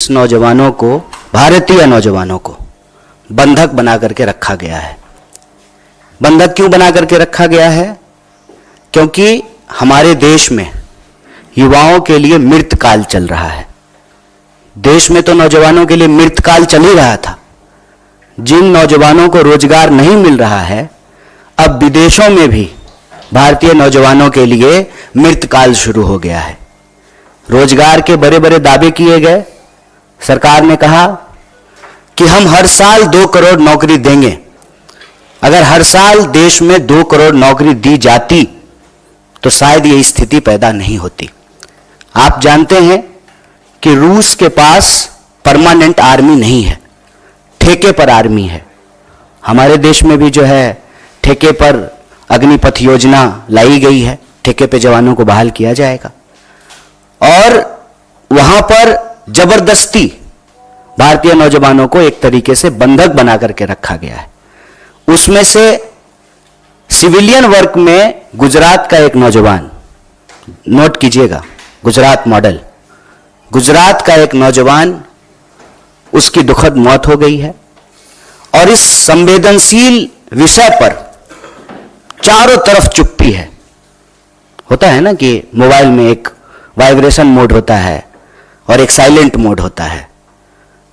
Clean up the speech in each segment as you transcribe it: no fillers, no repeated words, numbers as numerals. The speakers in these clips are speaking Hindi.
20 नौजवानों को, भारतीय नौजवानों को बंधक बना करके रखा गया है। बंधक क्यों बना करके रखा गया है? क्योंकि हमारे देश में युवाओं के लिए मृतकाल चल रहा है। देश में तो नौजवानों के लिए मृतकाल चल ही रहा था। जिन नौजवानों को रोजगार नहीं मिल रहा है, अब विदेशों में भी भारतीय नौजवानों के लिए मृतकाल शुरू हो गया है। रोजगार के बड़े बड़े दावे किए गए। सरकार ने कहा कि हम हर साल 2 करोड़ नौकरी देंगे। अगर हर साल देश में 2 करोड़ नौकरी दी जाती तो शायद ये स्थिति पैदा नहीं होती। आप जानते हैं कि रूस के पास परमानेंट आर्मी नहीं है, ठेके पर आर्मी है। हमारे देश में भी जो है ठेके पर अग्निपथ योजना लाई गई है, ठेके पे जवानों को बहाल किया जाएगा और वहां पर जबरदस्ती भारतीय नौजवानों को एक तरीके से बंधक बना करके रखा गया है। उसमें से सिविलियन वर्क में गुजरात का एक नौजवान, नोट कीजिएगा, गुजरात मॉडल, गुजरात का एक नौजवान, उसकी दुखद मौत हो गई है। और इस संवेदनशील विषय पर चारों तरफ चुप्पी है। होता है ना कि मोबाइल में एक वाइब्रेशन मोड होता है और एक साइलेंट मोड होता है।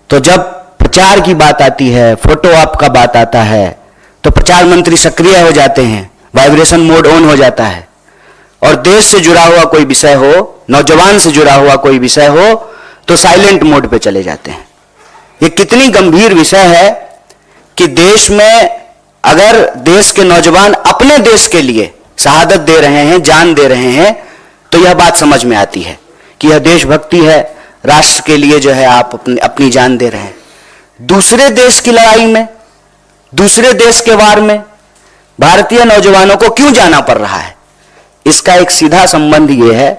तो जब प्रचार की बात आती है, फोटो ऑप का बात आता है, तो प्रचार मंत्री सक्रिय हो जाते हैं, वाइब्रेशन मोड ऑन हो जाता है। और देश से जुड़ा हुआ कोई विषय हो, नौजवान से जुड़ा हुआ कोई विषय हो, तो साइलेंट मोड पे चले जाते हैं। ये कितनी गंभीर विषय है कि देश में अगर देश के नौजवान अपने देश के लिए शहादत दे रहे हैं, जान दे रहे हैं, तो यह बात समझ में आती है कि यह देशभक्ति है, राष्ट्र के लिए जो है आप अपनी जान दे रहे हैं। दूसरे देश की लड़ाई में, दूसरे देश के वार में भारतीय नौजवानों को क्यों जाना पड़ रहा है? इसका एक सीधा संबंध यह है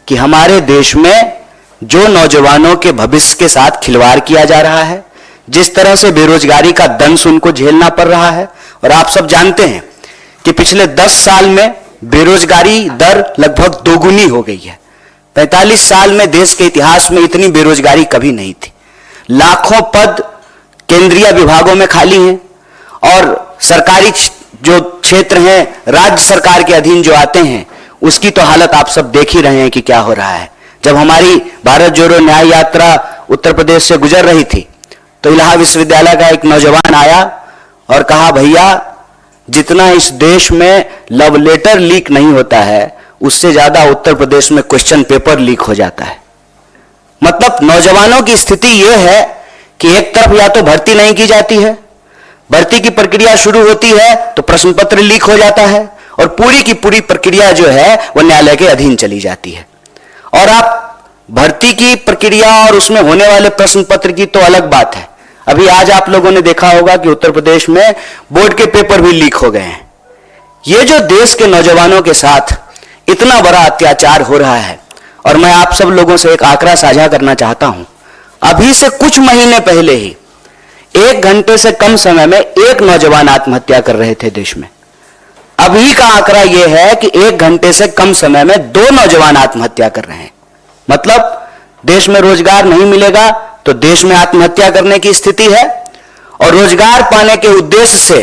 कि हमारे देश में जो नौजवानों के भविष्य के साथ खिलवाड़ किया जा रहा है, जिस तरह से बेरोजगारी का दंश उनको झेलना पड़ रहा है। और आप सब जानते हैं कि पिछले 10 साल में बेरोजगारी दर लगभग दोगुनी हो गई है। 45 साल में देश के इतिहास में इतनी बेरोजगारी कभी नहीं थी। लाखों पद केंद्रीय विभागों में खाली हैं और सरकारी जो क्षेत्र हैं, राज्य सरकार के अधीन जो आते हैं, उसकी तो हालत आप सब देख ही रहे हैं कि क्या हो रहा है। जब हमारी भारत जोड़ो न्याय यात्रा उत्तर प्रदेश से गुजर रही थी, तो इलाहाबाद विश्वविद्यालय का एक नौजवान आया और कहा, भैया जितना इस देश में लव लेटर लीक नहीं होता है, उससे ज्यादा उत्तर प्रदेश में क्वेश्चन पेपर लीक हो जाता है। मतलब नौजवानों की स्थिति यह है कि एक तरफ या तो भर्ती नहीं की जाती है, भर्ती की प्रक्रिया शुरू होती है तो प्रश्न पत्र लीक हो जाता है और पूरी की पूरी प्रक्रिया जो है वह न्यायालय के अधीन चली जाती है। और आप भर्ती की प्रक्रिया और उसमें होने वाले प्रश्न पत्र की तो अलग बात है। अभी आज आप लोगों ने देखा होगा कि उत्तर प्रदेश में बोर्ड के पेपर भी लीक हो गए हैं। ये जो देश के नौजवानों के साथ इतना बड़ा अत्याचार हो रहा है, और मैं आप सब लोगों से एक आंकड़ा साझा करना चाहता हूं। अभी से कुछ महीने पहले ही 1 घंटे से कम समय में 1 नौजवान आत्महत्या कर रहे थे देश में। अभी का आंकड़ा यह है कि 1 घंटे से कम समय में 2 नौजवान आत्महत्या कर रहे हैं। मतलब देश में रोजगार नहीं मिलेगा तो देश में आत्महत्या करने की स्थिति है। और रोजगार पाने के उद्देश्य से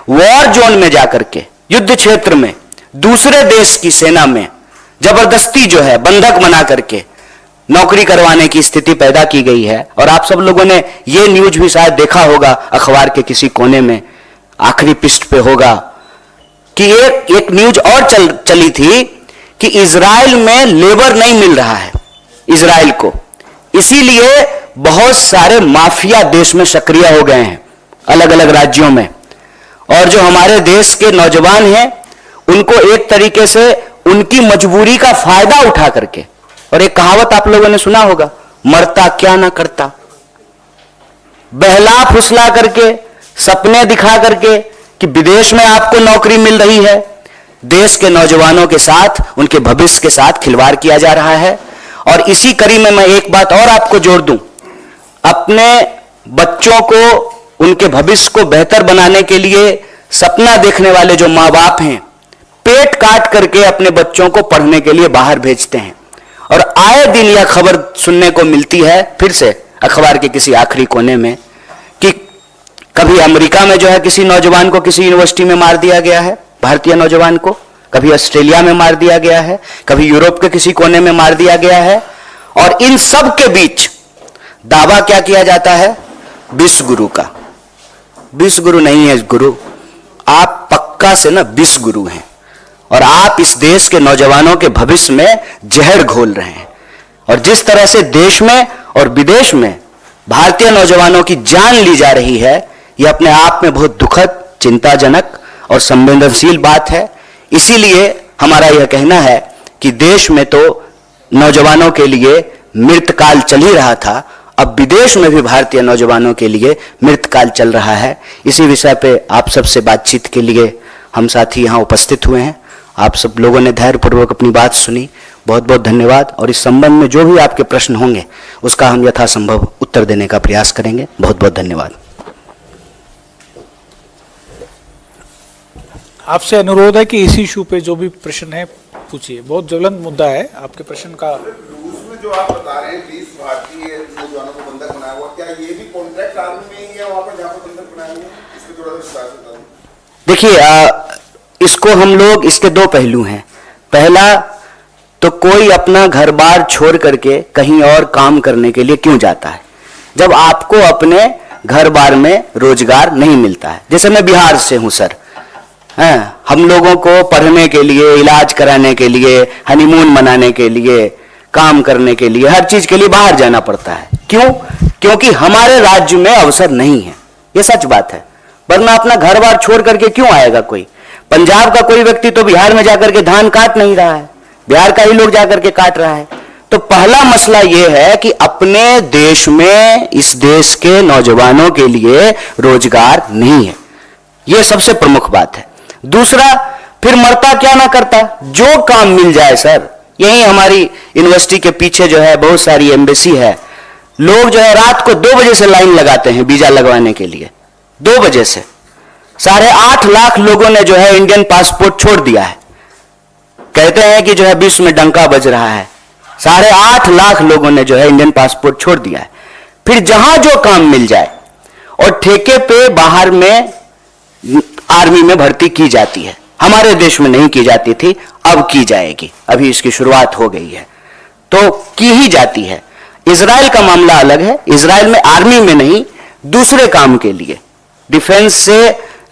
वॉर जोन में जाकर के, युद्ध क्षेत्र में, दूसरे देश की सेना में जबरदस्ती जो है बंधक बना करके नौकरी करवाने की स्थिति पैदा की गई है। और आप सब लोगों ने यह न्यूज भी शायद देखा होगा, अखबार के किसी कोने में आखिरी पृष्ठ पे होगा कि एक न्यूज और चली थी कि इजराइल में लेबर नहीं मिल रहा है इजराइल को, इसीलिए बहुत सारे माफिया देश में सक्रिय हो गए हैं अलग अलग राज्यों में। और जो हमारे देश के नौजवान हैं उनको एक तरीके से उनकी मजबूरी का फायदा उठा करके, और एक कहावत आप लोगों ने सुना होगा, मरता क्या ना करता, बहला फुसला करके, सपने दिखा करके कि विदेश में आपको नौकरी मिल रही है, देश के नौजवानों के साथ, उनके भविष्य के साथ खिलवाड़ किया जा रहा है। और इसी कड़ी में मैं एक बात और आपको जोड़ दूं, अपने बच्चों को, उनके भविष्य को बेहतर बनाने के लिए सपना देखने वाले जो मां बाप हैं, पेट काट करके अपने बच्चों को पढ़ने के लिए बाहर भेजते हैं। और आए दिन यह खबर सुनने को मिलती है, फिर से अखबार के किसी आखिरी कोने में कि कभी अमेरिका में जो है किसी नौजवान को किसी यूनिवर्सिटी में मार दिया गया है, भारतीय नौजवान को, कभी ऑस्ट्रेलिया में मार दिया गया है, कभी यूरोप के किसी कोने में मार दिया गया है। और इन सब के बीच दावा क्या किया जाता है? विश्व गुरु का। विश्व गुरु नहीं है गुरु, आप पक्का से ना विश्व गुरु हैं और आप इस देश के नौजवानों के भविष्य में जहर घोल रहे हैं। और जिस तरह से देश में और विदेश में भारतीय नौजवानों की जान ली जा रही है, यह अपने आप में बहुत दुखद, चिंताजनक और संवेदनशील बात है। इसीलिए हमारा यह कहना है कि देश में तो नौजवानों के लिए मृतकाल चल ही रहा था, अब विदेश में भी भारतीय नौजवानों के लिए मृतकाल चल रहा है। इसी विषय पे आप सबसे बातचीत के लिए हम साथी यहाँ उपस्थित हुए हैं। आप सब लोगों ने धैर्यपूर्वक अपनी बात सुनी, बहुत बहुत धन्यवाद। और इस संबंध में जो भी आपके प्रश्न होंगे उसका हम यथासंभव उत्तर देने का प्रयास करेंगे। बहुत बहुत धन्यवाद। आपसे अनुरोध है कि इसी इशू पे जो भी प्रश्न है पूछिए, बहुत ज्वलंत मुद्दा है आपके प्रश्न का। रूस में जो आप बता रहे हैं 20 भारतीय नौजवानों को बंधक बनाया हुआ, क्या ये भी कॉन्ट्रैक्ट आर्मी में ही है वहां पर जहां पर बंधक बनाया हुआ? इसमें थोड़ा सा विस्तार से बताइए। देखिए, इसको हम लोग, इसके दो पहलू हैं। पहला तो कोई अपना घर बार छोड़ करके कहीं और काम करने के लिए क्यों जाता है, जब आपको अपने घर बार में रोजगार नहीं मिलता है। जैसे मैं बिहार से हूं सर, हम लोगों को पढ़ने के लिए, इलाज कराने के लिए, हनीमून मनाने के लिए, काम करने के लिए, हर चीज के लिए बाहर जाना पड़ता है। क्यों? क्योंकि हमारे राज्य में अवसर नहीं है। ये सच बात है, वरना अपना घर बार छोड़ करके क्यों आएगा कोई? पंजाब का कोई व्यक्ति तो बिहार में जाकर के धान काट नहीं रहा है, बिहार का ही लोग जाकर के काट रहा है। तो पहला मसला यह है कि अपने देश में इस देश के नौजवानों के लिए रोजगार नहीं है, यह सबसे प्रमुख बात है। दूसरा, फिर मरता क्या ना करता, जो काम मिल जाए सर। यही हमारी यूनिवर्सिटी के पीछे जो है बहुत सारी एम्बेसी है, लोग जो है रात को 2 बजे से लाइन लगाते हैं वीजा लगवाने के लिए। 2 बजे से 8.5 लाख लोगों ने जो है इंडियन पासपोर्ट छोड़ दिया है। कहते हैं कि जो है विश्व में डंका बज रहा है, 8.5 लाख लोगों ने जो है इंडियन पासपोर्ट छोड़ दिया है। फिर जहां जो काम मिल जाए और ठेके पे बाहर में आर्मी में भर्ती की जाती है। हमारे देश में नहीं की जाती थी, अब की जाएगी, अभी इसकी शुरुआत हो गई है, तो की ही जाती है। इजराइल का मामला अलग है, इजराइल में आर्मी में नहीं, दूसरे काम के लिए, डिफेंस से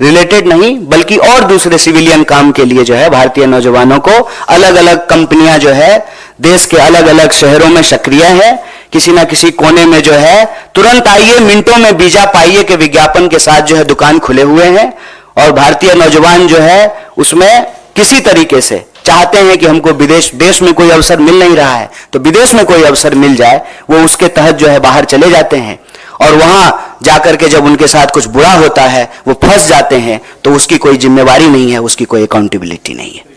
रिलेटेड नहीं बल्कि और दूसरे सिविलियन काम के लिए जो है भारतीय नौजवानों को अलग अलग कंपनियां जो है देश के अलग अलग शहरों में सक्रिय है। किसी ना किसी कोने में जो है तुरंत आइए, मिनटों में वीजा पाइए के विज्ञापन के साथ जो है दुकान खुले हुए हैं। और भारतीय नौजवान जो है उसमें किसी तरीके से चाहते हैं कि हमको देश में कोई अवसर मिल नहीं रहा है तो विदेश में कोई अवसर मिल जाए, वो उसके तहत जो है बाहर चले जाते हैं। और वहां जाकर के जब उनके साथ कुछ बुरा होता है, वो फंस जाते हैं, तो उसकी कोई जिम्मेवारी नहीं है, उसकी कोई अकाउंटेबिलिटी नहीं है।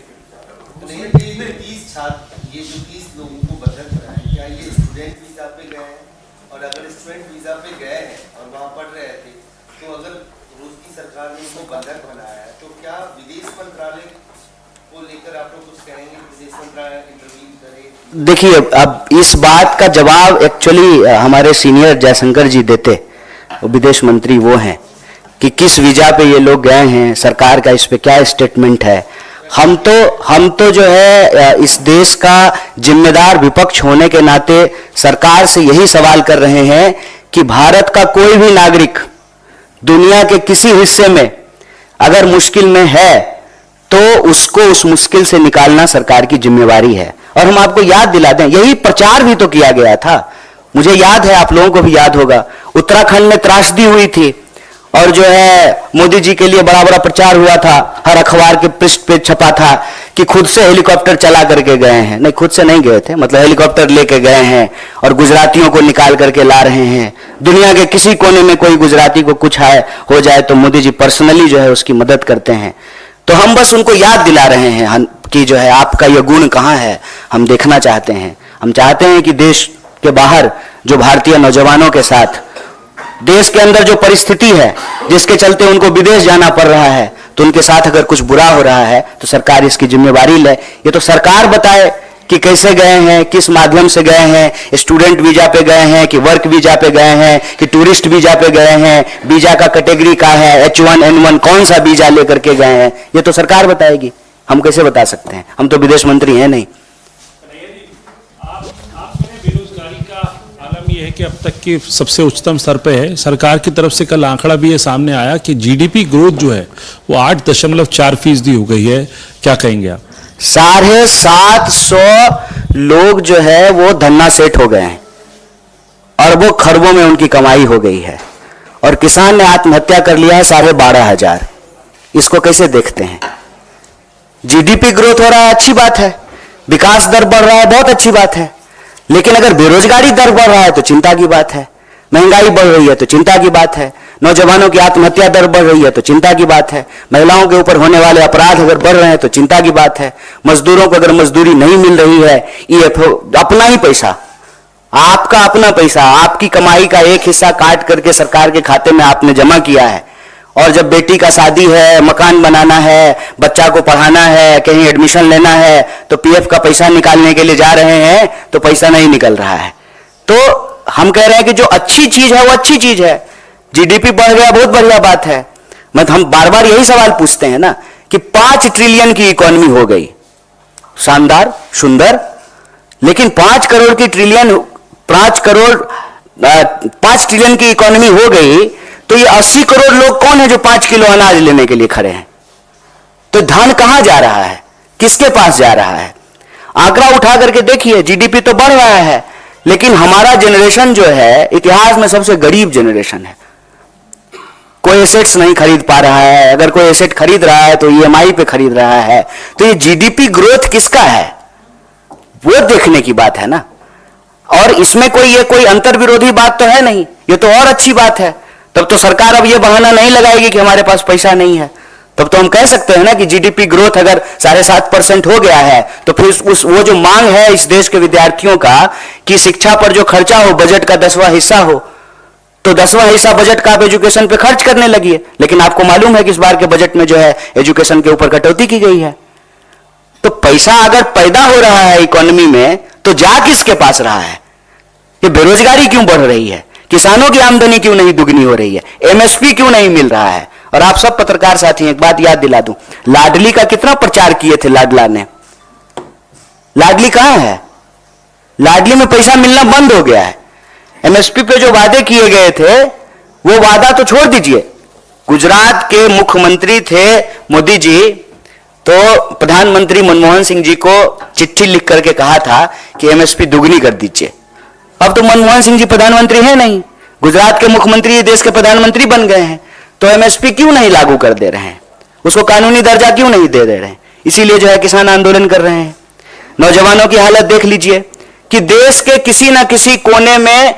देखिए, अब इस बात का जवाब एक्चुअली हमारे सीनियर जयशंकर जी देते, विदेश मंत्री वो हैं, कि किस वीजा पे ये लोग गए हैं, सरकार का इस पे क्या स्टेटमेंट है। हम तो जो है इस देश का जिम्मेदार विपक्ष होने के नाते सरकार से यही सवाल कर रहे हैं कि भारत का कोई भी नागरिक दुनिया के किसी हिस्से में अगर मुश्किल में है तो उसको उस मुश्किल से निकालना सरकार की जिम्मेवारी है। और हम आपको याद दिला दें, यही प्रचार भी तो किया गया था, मुझे याद है, आप लोगों को भी याद होगा, उत्तराखंड में त्रासदी हुई थी और जो है मोदी जी के लिए बड़ा बड़ा प्रचार हुआ था, हर अखबार के पृष्ठ पे छपा था कि खुद से हेलीकॉप्टर चला करके गए हैं। नहीं, खुद से नहीं गए थे, मतलब हेलीकॉप्टर लेके गए हैं और गुजरातियों को निकाल करके ला रहे हैं। दुनिया के किसी कोने में कोई गुजराती को कुछ हो जाए तो मोदी जी पर्सनली जो है उसकी मदद करते हैं। तो हम बस उनको याद दिला रहे हैं कि जो है आपका यह गुण कहां है, हम देखना चाहते हैं। हम चाहते हैं कि देश के बाहर जो भारतीय नौजवानों के साथ देश के अंदर जो परिस्थिति है जिसके चलते उनको विदेश जाना पड़ रहा है, तो उनके साथ अगर कुछ बुरा हो रहा है तो सरकार इसकी जिम्मेवारी ले। ये तो सरकार बताए कि कैसे गए हैं, किस माध्यम से गए हैं, स्टूडेंट वीजा पे गए हैं कि वर्क वीजा पे गए हैं कि टूरिस्ट वीजा पे गए हैं, वीजा का कैटेगरी क्या है, H1N1 कौन सा वीजा लेकर के गए हैं, ये तो सरकार बताएगी, हम कैसे बता सकते हैं, हम तो विदेश मंत्री हैं नहीं। बेरोजगारी का आलम यह है कि अब तक की सबसे उच्चतम स्तर पे है। सरकार की तरफ से कल आंकड़ा भी ये सामने आया कि जीडीपी ग्रोथ जो है वो 8.4% हो गई है। क्या कहेंगे आप? 750 लोग जो है वो धन्ना सेठ हो गए हैं, अरबों खरबों में उनकी कमाई हो गई है, और किसान ने आत्महत्या कर लिया है 12,500। इसको कैसे देखते हैं? जीडीपी ग्रोथ हो रहा है, अच्छी बात है, विकास दर बढ़ रहा है, बहुत अच्छी बात है, लेकिन अगर बेरोजगारी दर बढ़ रहा है तो चिंता की बात है, महंगाई बढ़ रही है तो चिंता की बात है, नौजवानों की आत्महत्या दर बढ़ रही है तो चिंता की बात है, महिलाओं के ऊपर होने वाले अपराध अगर बढ़ रहे हैं तो चिंता की बात है, मजदूरों को अगर मजदूरी नहीं मिल रही है, ये अपना ही पैसा, आपका अपना पैसा, आपकी कमाई का एक हिस्सा काट करके सरकार के खाते में आपने जमा किया है, और जब बेटी का शादी है, मकान बनाना है, बच्चा को पढ़ाना है, कहीं एडमिशन लेना है, तो पीएफ का पैसा निकालने के लिए जा रहे हैं तो पैसा नहीं निकल रहा है। तो हम कह रहे हैं कि जो अच्छी चीज है वो अच्छी चीज है, जीडीपी बढ़ गया, बहुत बढ़िया बात है। हम बार बार यही सवाल पूछते हैं ना कि 5 ट्रिलियन की इकोनॉमी हो गई, शानदार, सुंदर, लेकिन 5 ट्रिलियन की इकोनॉमी हो गई तो ये 80 करोड़ लोग कौन है जो 5 किलो अनाज लेने के लिए खड़े हैं? तो धन कहां जा रहा है, किसके पास जा रहा है? आंकड़ा उठा करके देखिए, जीडीपी तो बढ़ रहा है, लेकिन हमारा जनरेशन जो है इतिहास में सबसे गरीब जनरेशन है, कोई एसेट्स नहीं खरीद पा रहा है, अगर कोई एसेट खरीद रहा है तो ईएमआई पे खरीद रहा है। तो ये जीडीपी ग्रोथ किसका है वो देखने की बात है ना, और इसमें कोई अंतर्विरोधी बात तो है नहीं, ये तो और अच्छी बात है। तब तो सरकार अब ये बहाना नहीं लगाएगी कि हमारे पास पैसा नहीं है, तब तो हम कह सकते हैं ना कि जीडीपी ग्रोथ अगर 7.5% हो गया है तो फिर वो जो मांग है इस देश के विद्यार्थियों का कि शिक्षा पर जो खर्चा हो बजट का 10वां हिस्सा हो, तो 10वां हिस्सा बजट का आप एजुकेशन पे खर्च करने लगी, लेकिन आपको मालूम है कि इस बार के बजट में जो है एजुकेशन के ऊपर कटौती की गई है। तो पैसा अगर पैदा हो रहा है इकोनॉमी में तो जा किसके पास रहा है? ये बेरोजगारी क्यों बढ़ रही है, किसानों की आमदनी क्यों नहीं दुगनी हो रही है, एमएसपी क्यों नहीं मिल रहा है? और आप सब पत्रकार साथी एक बात याद दिला दूं, लाडली का कितना प्रचार किए थे लाडला ने, लाडली कहां है? लाडली में पैसा मिलना बंद हो गया है। एमएसपी पे जो वादे किए गए थे वो वादा तो छोड़ दीजिए, गुजरात के मुख्यमंत्री थे मोदी जी, तो प्रधानमंत्री मनमोहन सिंह जी को चिट्ठी लिख करके कहा था कि एमएसपी दुगनी कर दीजिए। अब तो मनमोहन सिंह जी प्रधानमंत्री हैं नहीं, गुजरात के मुख्यमंत्री देश के प्रधानमंत्री बन गए हैं, तो एमएसपी क्यों नहीं लागू कर दे रहे हैं, उसको कानूनी दर्जा क्यों नहीं दे रहे हैं? इसीलिए जो है किसान आंदोलन कर रहे हैं। नौजवानों की हालत देख लीजिए कि देश के किसी ना किसी कोने में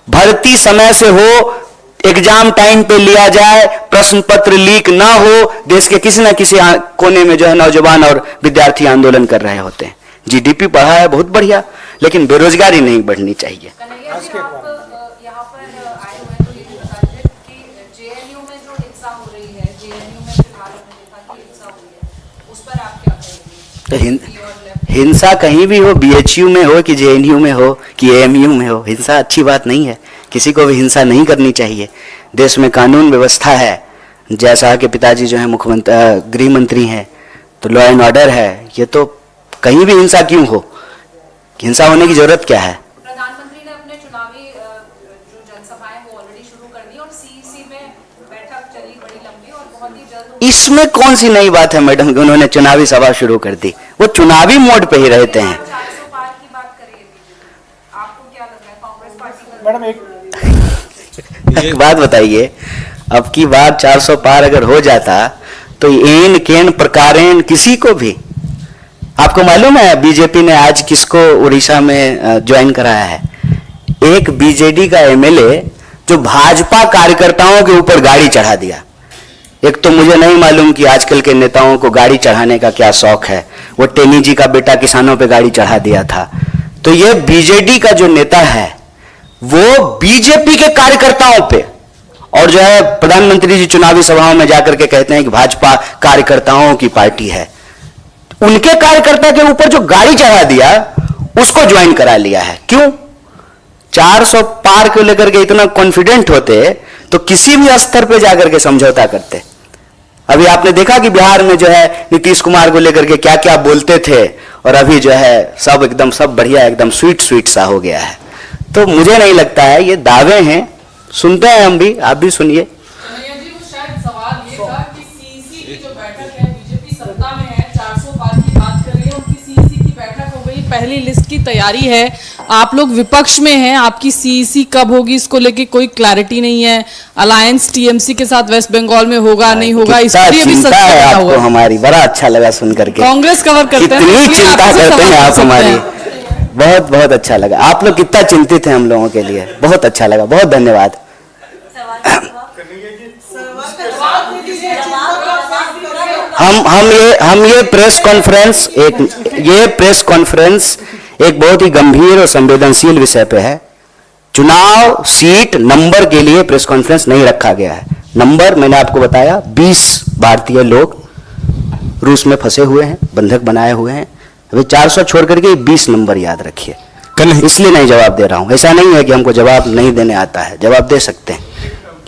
भर्ती समय से हो, एग्जाम टाइम पे लिया जाए, प्रश्न पत्र लीक ना हो, देश के किसी ना किसी कोने में जो है नौजवान और विद्यार्थी आंदोलन कर रहे होते हैं। जीडीपी बढ़ा है बहुत बढ़िया, लेकिन बेरोजगारी नहीं बढ़नी चाहिए। कन्हैया जी, आप यहाँ पर आए हुए हैं तो ये भी बता दीजिए कि जेएनयू में जो हिंसा हो रही है, जेएनयू में फिलहाल हमने देखा कि हिंसा हुई है, उस पर आप क्या कहेंगे? हिंसा कहीं भी हो, बीएचयू में हो कि जेएनयू में हो कि एएमयू में हो, हिंसा अच्छी बात नहीं है, किसी को भी हिंसा नहीं करनी चाहिए। देश में कानून व्यवस्था है, जैसा कि पिताजी जो है मुख्यमंत्री गृह मंत्री हैं, तो लॉ एंड ऑर्डर है, ये तो कहीं भी हिंसा क्यों हो, हिंसा होने की जरूरत क्या है? प्रधानमंत्री ने अपने चुनावी जो जनसभाएं वो ऑलरेडी शुरू कर दी और सीईसी में बैठक चली बड़ी लंबी और बहुत ही जल्द। इसमें कौन सी नई बात है मैडम कि उन्होंने चुनावी सभा शुरू कर दी, वो चुनावी मोड पे ही रहते हैं। 400 पार की बात करिए, आपको क्या लग रहा है कांग्रेस पार्टी? मैडम एक बात बताइए, अब की बार 400 पार अगर हो जाता तो एन केन प्रकारेण किसी को भी, आपको मालूम है बीजेपी ने आज किसको उड़ीसा में ज्वाइन कराया है? एक बीजेडी का एमएलए जो भाजपा कार्यकर्ताओं के ऊपर गाड़ी चढ़ा दिया। एक तो मुझे नहीं मालूम कि आजकल के नेताओं को गाड़ी चढ़ाने का क्या शौक है, वो टेनी जी का बेटा किसानों पे गाड़ी चढ़ा दिया था। तो ये बीजेडी का जो नेता है वो बीजेपी के कार्यकर्ताओं पे, और जो है प्रधानमंत्री जी चुनावी सभाओं में जाकर के कहते हैं कि भाजपा कार्यकर्ताओं की पार्टी है। उनके कार्यकर्ता के ऊपर जो गाड़ी चढ़ा दिया उसको ज्वाइन करा लिया है। क्यों? 400 पार को लेकर के इतना कॉन्फिडेंट होते तो किसी भी स्तर पे जाकर के समझौता करते। अभी आपने देखा कि बिहार में जो है नीतीश कुमार को लेकर के क्या क्या बोलते थे, और अभी जो है सब एकदम सब बढ़िया एकदम स्वीट स्वीट सा हो गया है। तो मुझे नहीं लगता है, ये दावे हैं, सुनते हैं हम भी, आप भी सुनिए। कन्हैया जी, वो शायद सवाल ये था कि सीईसी की जो बैठक है, बीजेपी सत्ता में है, 400 पार की बात कर रही है, उनकी सीईसी की बैठक हो गई, पहली लिस्ट की तैयारी है, आप लोग विपक्ष में हैं, आपकी सीईसी कब होगी इसको लेके कोई क्लैरिटी नहीं है, अलायंस टीएमसी के साथ वेस्ट बंगाल में होगा नहीं होगा, इसके लिए भी चिंता है आपको हमारी, बड़ा अच्छा लगा सुन करके। कांग्रेस कवर करते हैं, कितनी चिंता करते हैं आप हमारी, बहुत बहुत अच्छा लगा। आप लोग कितना चिंतित हैं हम लोगों के लिए, बहुत अच्छा लगा, बहुत धन्यवाद। हम ये प्रेस कॉन्फ्रेंस एक बहुत ही गंभीर और संवेदनशील विषय पे है। चुनाव सीट नंबर के लिए प्रेस कॉन्फ्रेंस नहीं रखा गया है। नंबर मैंने आपको बताया, 20 भारतीय लोग रूस में फंसे हुए हैं, बंधक बनाए हुए हैं। अभी 400 छोड़ करके 20 नंबर याद रखिए। इसलिए नहीं जवाब दे रहा हूं, ऐसा नहीं है कि हमको जवाब नहीं देने आता है, जवाब दे सकते हैं,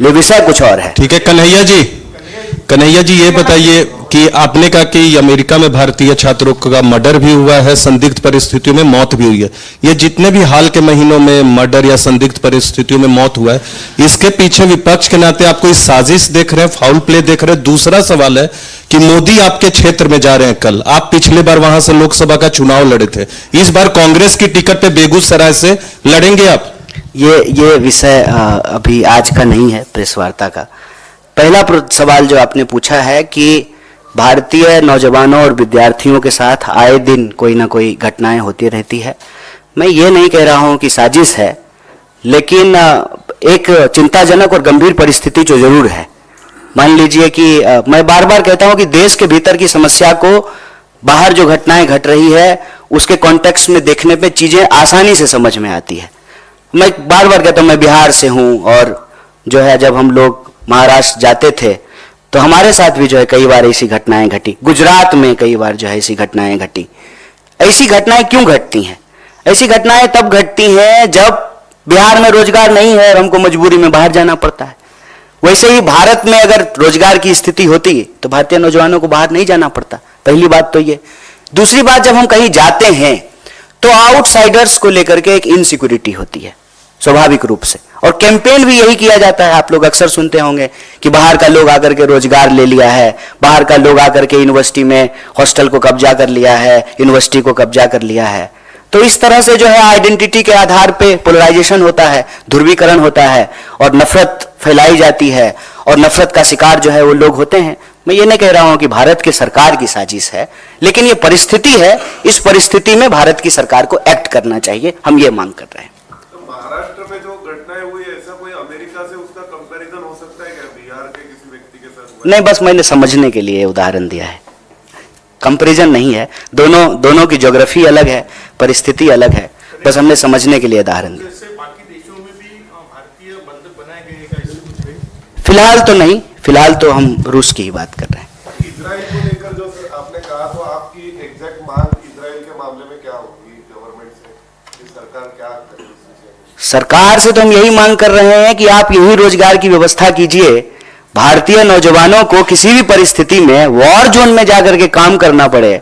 लेकिन विषय कुछ और है। ठीक है कन्हैया जी ये बताइए कि आपने कहा कि अमेरिका में भारतीय छात्रों का मर्डर भी हुआ है, संदिग्ध परिस्थितियों में मौत भी हुई है। ये जितने भी हाल के महीनों में मर्डर या संदिग्ध परिस्थितियों में मौत हुआ है, इसके पीछे विपक्ष के नाते आप कोई साजिश देख रहे हैं, फाउल प्ले देख रहे हैं? दूसरा सवाल है कि मोदी आपके क्षेत्र में जा रहे हैं कल, आप पिछले बार वहां से लोकसभा का चुनाव लड़े थे, इस बार कांग्रेस की टिकट पे बेगूसराय से लड़ेंगे आप? ये विषय अभी आज का नहीं है प्रेस वार्ता का। पहला सवाल जो आपने पूछा है कि भारतीय नौजवानों और विद्यार्थियों के साथ आए दिन कोई ना कोई घटनाएं होती रहती है। मैं ये नहीं कह रहा हूं कि साजिश है, लेकिन एक चिंताजनक और गंभीर परिस्थिति जो जरूर है। मान लीजिए कि मैं बार बार कहता हूं कि देश के भीतर की समस्या को बाहर जो घटनाएं घट रही है उसके कॉन्टेक्स्ट में देखने पे चीजें आसानी से समझ में आती है। मैं बार बार कहता हूं, मैं बिहार से हूं, और जो है जब हम लोग महाराष्ट्र जाते थे तो हमारे साथ भी जो है कई बार ऐसी घटनाएं घटी, गुजरात में कई बार जो है ऐसी घटनाएं घटी। ऐसी घटनाएं क्यों घटती हैं? ऐसी घटनाएं तब घटती हैं जब बिहार में रोजगार नहीं है और हमको मजबूरी में बाहर जाना पड़ता है। वैसे ही भारत में अगर रोजगार की स्थिति होती तो भारतीय नौजवानों को बाहर नहीं जाना पड़ता। पहली बात तो ये। दूसरी बात, जब हम कहीं जाते हैं तो आउटसाइडर्स को लेकर के एक इनसिक्योरिटी होती है स्वाभाविक रूप से, और कैंपेन भी यही किया जाता है। आप लोग अक्सर सुनते होंगे कि बाहर का लोग आकर के रोजगार ले लिया है, बाहर का लोग आकर के यूनिवर्सिटी में हॉस्टल को कब्जा कर लिया है, यूनिवर्सिटी को कब्जा कर लिया है। तो इस तरह से जो है आइडेंटिटी के आधार पे पोलराइजेशन होता है, ध्रुवीकरण होता है, और नफरत फैलाई जाती है, और नफरत का शिकार जो है वो लोग होते हैं। मैं ये नहीं कह रहा हूं कि भारत की सरकार की साजिश है, लेकिन ये परिस्थिति है। इस परिस्थिति में भारत की सरकार को एक्ट करना चाहिए, हम ये मांग कर रहे हैं। महाराष्ट्र में जो घटनाएं हुई, ऐसा कोई अमेरिका से उसका कंपैरिजन हो सकता है क्या बिहार के किसी व्यक्ति के साथ? नहीं, बस मैंने समझने के लिए उदाहरण दिया है, कंपैरिजन नहीं है। दोनों की ज्योग्राफी अलग है, परिस्थिति अलग है, बस हमने समझने के लिए उदाहरण दिया। बाकी देशों में भी भारतीय बंधक बनाए गए का इससे कुछ है? फिलहाल तो नहीं, फिलहाल तो हम रूस की ही बात कर रहे हैं। इजराइल को लेकर जो आपने कहा, तो आपकी एग्जैक्ट मांग इजराइल के मामले में क्या होगी गवर्नमेंट से, कि सरकार क्या करे? सरकार से तो हम यही मांग कर रहे हैं कि आप यही रोजगार की व्यवस्था कीजिए। भारतीय नौजवानों को किसी भी परिस्थिति में वॉर जोन में जाकर के काम करना पड़े,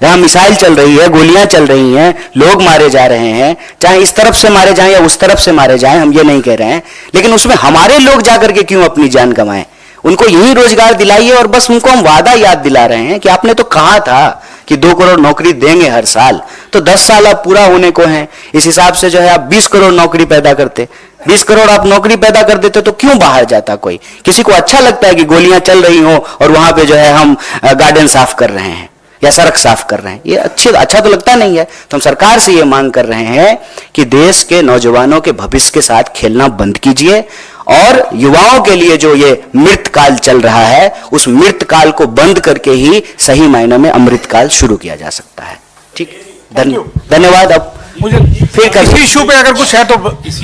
जहां मिसाइल चल रही है, गोलियां चल रही हैं, लोग मारे जा रहे हैं, चाहे इस तरफ से मारे जाएं या उस तरफ से मारे जाएं, हम ये नहीं कह रहे हैं, लेकिन उसमें हमारे लोग जाकर के क्यों अपनी जान गंवाएं? उनको यही रोजगार दिलाइए। और बस उनको हम वादा याद दिला रहे हैं कि आपने तो कहा था कि 2 करोड़ नौकरी देंगे हर साल, तो 10 साल अब पूरा होने को हैं। इस हिसाब से जो है आप 20 करोड़ नौकरी पैदा करते, 20 करोड़ आप नौकरी पैदा कर देते तो क्यों बाहर जाता कोई? किसी को अच्छा लगता है कि गोलियां चल रही हो और वहां पे जो है हम गार्डन साफ कर रहे हैं या सड़क साफ कर रहे हैं? ये अच्छा तो लगता नहीं है। तो हम सरकार से ये मांग कर रहे हैं कि देश के नौजवानों के भविष्य के साथ खेलना बंद कीजिए, और युवाओं के लिए जो ये मृत काल चल रहा है, उस मृत काल को बंद करके ही सही मायने में अमृत काल शुरू किया जा सकता है। ठीक, धन्यवाद। अब मुझे फिर कभी- इसी इशू पे अगर कुछ है तो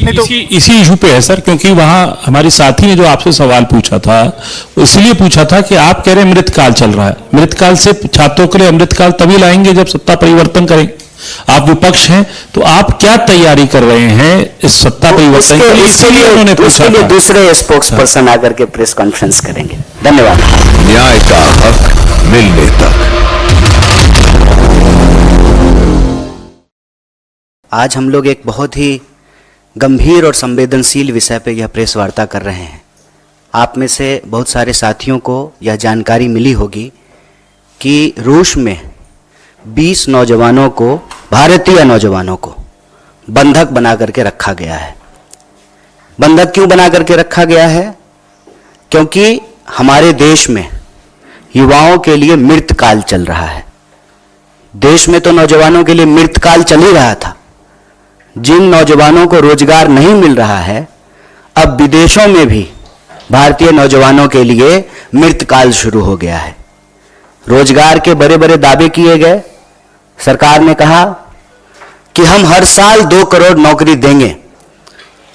नहीं तो इसी इशू पे है सर, क्योंकि वहां हमारी साथी ने जो आपसे सवाल पूछा था वो इसलिए पूछा था कि आप कह रहे हैं अमृतकाल चल रहा है। अमृतकाल से छात्रों के लिए अमृतकाल तभी लाएंगे जब सत्ता परिवर्तन करेंगे। आप विपक्ष हैं तो आप क्या तैयारी कर रहे हैं इस सत्ता परिवर्तन के लिए? इसलिए उन्होंने पूछा उसके लिए था। दूसरे स्पोक्स पर्सन आकर के प्रेस कॉन्फ्रेंस करेंगे। धन्यवाद। न्याय का हक मिलने तक। आज हम लोग एक बहुत ही गंभीर और संवेदनशील विषय पे यह प्रेस वार्ता कर रहे हैं। आप में से बहुत सारे साथियों को यह जानकारी मिली होगी कि रूस में 20 नौजवानों को, भारतीय नौजवानों को बंधक बना करके रखा गया है। बंधक क्यों बना करके रखा गया है? क्योंकि हमारे देश में युवाओं के लिए मृतकाल चल रहा है। देश में तो नौजवानों के लिए मृतकाल चल ही रहा था। जिन नौजवानों को रोजगार नहीं मिल रहा है, अब विदेशों में भी भारतीय नौजवानों के लिए मृतकाल शुरू हो गया है। रोजगार के बड़े बड़े दावे किए गए। सरकार ने कहा कि हम हर साल 2 करोड़ नौकरी देंगे।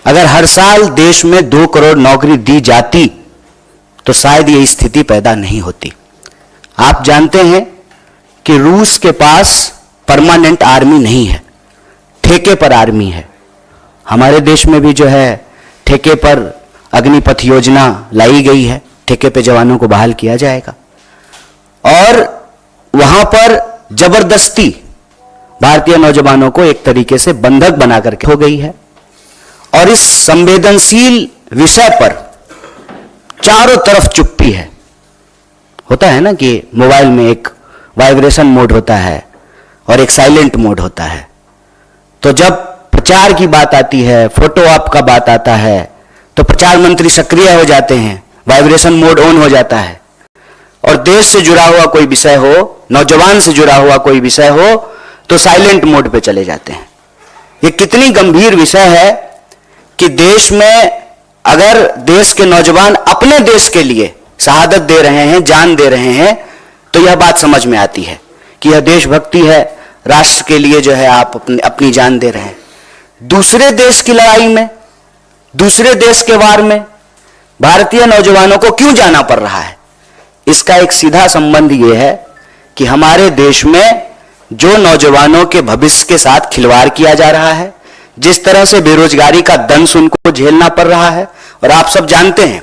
अगर हर साल देश में 2 करोड़ नौकरी दी जाती तो शायद ये स्थिति पैदा नहीं होती। आप जानते हैं कि रूस के पास परमानेंट आर्मी नहीं है, ठेके पर आर्मी है। हमारे देश में भी जो है ठेके पर अग्निपथ योजना लाई गई है, ठेके पे जवानों को बहाल किया जाएगा और वहां पर जबरदस्ती भारतीय नौजवानों को एक तरीके से बंधक बना करके हो गई है। और इस संवेदनशील विषय पर चारों तरफ चुप्पी है। होता है ना कि मोबाइल में एक वाइब्रेशन मोड होता है और एक साइलेंट मोड होता है। तो जब प्रचार की बात आती है, फोटो ऑप का बात आता है, तो प्रचार मंत्री सक्रिय हो जाते हैं, वाइब्रेशन मोड ऑन हो जाता है। और देश से जुड़ा हुआ कोई विषय हो, नौजवान से जुड़ा हुआ कोई विषय हो, तो साइलेंट मोड पे चले जाते हैं। ये कितनी गंभीर विषय है कि देश में अगर देश के नौजवान अपने देश के लिए शहादत दे रहे हैं, जान दे रहे हैं, तो यह बात समझ में आती है कि यह देशभक्ति है। राष्ट्र के लिए जो है आप अपनी जान दे रहे हैं। दूसरे देश की लड़ाई में, दूसरे देश के वार में भारतीय नौजवानों को क्यों जाना पड़ रहा है? इसका एक सीधा संबंध यह है कि हमारे देश में जो नौजवानों के भविष्य के साथ खिलवाड़ किया जा रहा है, जिस तरह से बेरोजगारी का दंश उनको झेलना पड़ रहा है। और आप सब जानते हैं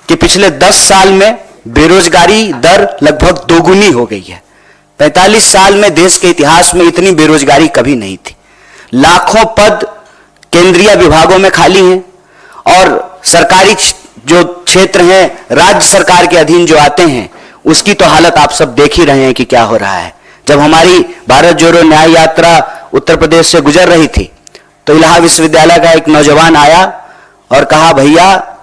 कि पिछले 10 साल में बेरोजगारी दर लगभग दोगुनी हो गई है। 45 साल में देश के इतिहास में इतनी बेरोजगारी कभी नहीं थी। लाखों पद केंद्रीय विभागों में खाली हैं और सरकारी जो क्षेत्र हैं, राज्य सरकार के अधीन जो आते हैं, उसकी तो हालत आप सब देख ही रहे हैं कि क्या हो रहा है। जब हमारी भारत जोड़ो न्याय यात्रा उत्तर प्रदेश से गुजर रही थी तो इलाहाबाद विश्वविद्यालय का एक नौजवान आया और कहा, भैया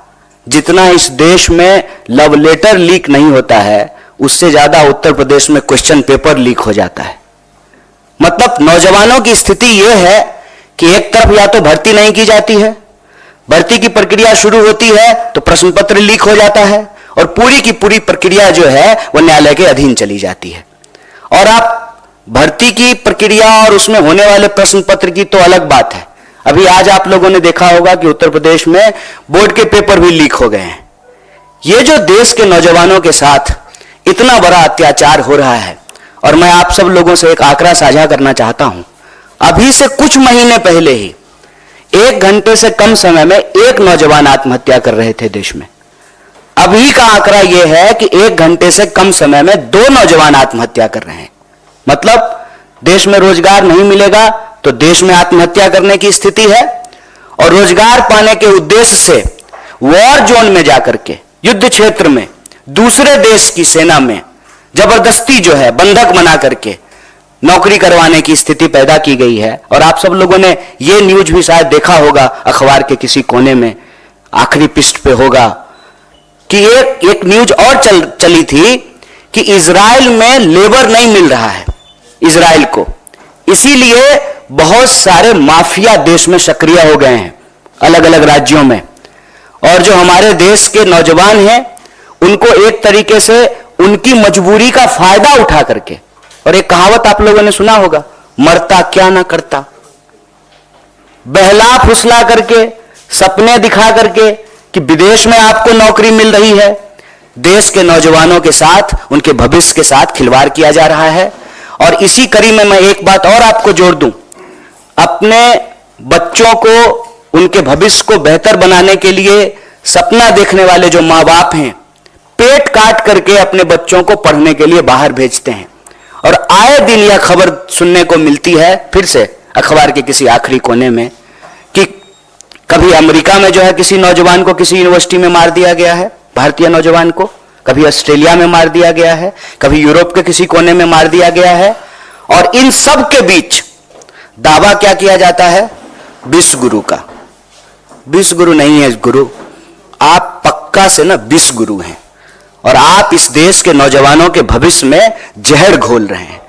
जितना इस देश में लव लेटर लीक नहीं होता है, उससे ज्यादा उत्तर प्रदेश में क्वेश्चन पेपर लीक हो जाता है। मतलब नौजवानों की स्थिति यह है कि एक तरफ या तो भर्ती नहीं की जाती है, भर्ती की प्रक्रिया शुरू होती है तो प्रश्न पत्र लीक हो जाता है और पूरी की पूरी प्रक्रिया जो है वह न्यायालय के अधीन चली जाती है। और आप भर्ती की प्रक्रिया और उसमें होने वाले प्रश्न पत्र की तो अलग बात है। अभी आज आप लोगों ने देखा होगा कि उत्तर प्रदेश में बोर्ड के पेपर भी लीक हो गए हैं। ये जो देश के नौजवानों के साथ इतना बड़ा अत्याचार हो रहा है, और मैं आप सब लोगों से एक आंकड़ा साझा करना चाहता हूं। अभी से कुछ महीने पहले ही 1 घंटे से कम समय में 1 नौजवान आत्महत्या कर रहे थे देश में। अभी का आंकड़ा यह है कि 1 घंटे से कम समय में 2 नौजवान आत्महत्या कर रहे हैं। मतलब देश में रोजगार नहीं मिलेगा तो देश में आत्महत्या करने की स्थिति है। और रोजगार पाने के उद्देश्य से वॉर जोन में जाकर के, युद्ध क्षेत्र में, दूसरे देश की सेना में जबरदस्ती जो है बंधक बना करके नौकरी करवाने की स्थिति पैदा की गई है। और आप सब लोगों ने यह न्यूज भी शायद देखा होगा, अखबार के किसी कोने में आखिरी पृष्ठ पे होगा कि एक न्यूज और चली थी कि इजराइल में लेबर नहीं मिल रहा है इजराइल को, इसीलिए बहुत सारे माफिया देश में सक्रिय हो गए हैं अलग अलग राज्यों में। और जो हमारे देश के नौजवान हैं उनको एक तरीके से उनकी मजबूरी का फायदा उठा करके, और एक कहावत आप लोगों ने सुना होगा, मरता क्या ना करता, बहला फुसला करके, सपने दिखा करके कि विदेश में आपको नौकरी मिल रही है, देश के नौजवानों के साथ, उनके भविष्य के साथ खिलवाड़ किया जा रहा है। और इसी कड़ी में मैं एक बात और आपको जोड़ दूं, अपने बच्चों को, उनके भविष्य को बेहतर बनाने के लिए सपना देखने वाले जो माँ बाप हैं, पेट काट करके अपने बच्चों को पढ़ने के लिए बाहर भेजते हैं। और आए दिन यह खबर सुनने को मिलती है, फिर से अखबार के किसी आखिरी कोने में, कि कभी अमेरिका में जो है किसी नौजवान को किसी यूनिवर्सिटी में मार दिया गया है, भारतीय नौजवान को, कभी ऑस्ट्रेलिया में मार दिया गया है, कभी यूरोप के किसी कोने में मार दिया गया है। और इन सब के बीच दावा क्या किया जाता है? विश्व गुरु का। विश्व गुरु नहीं है गुरु, आप पक्का से ना विश्व गुरु हैं, और आप इस देश के नौजवानों के भविष्य में जहर घोल रहे हैं।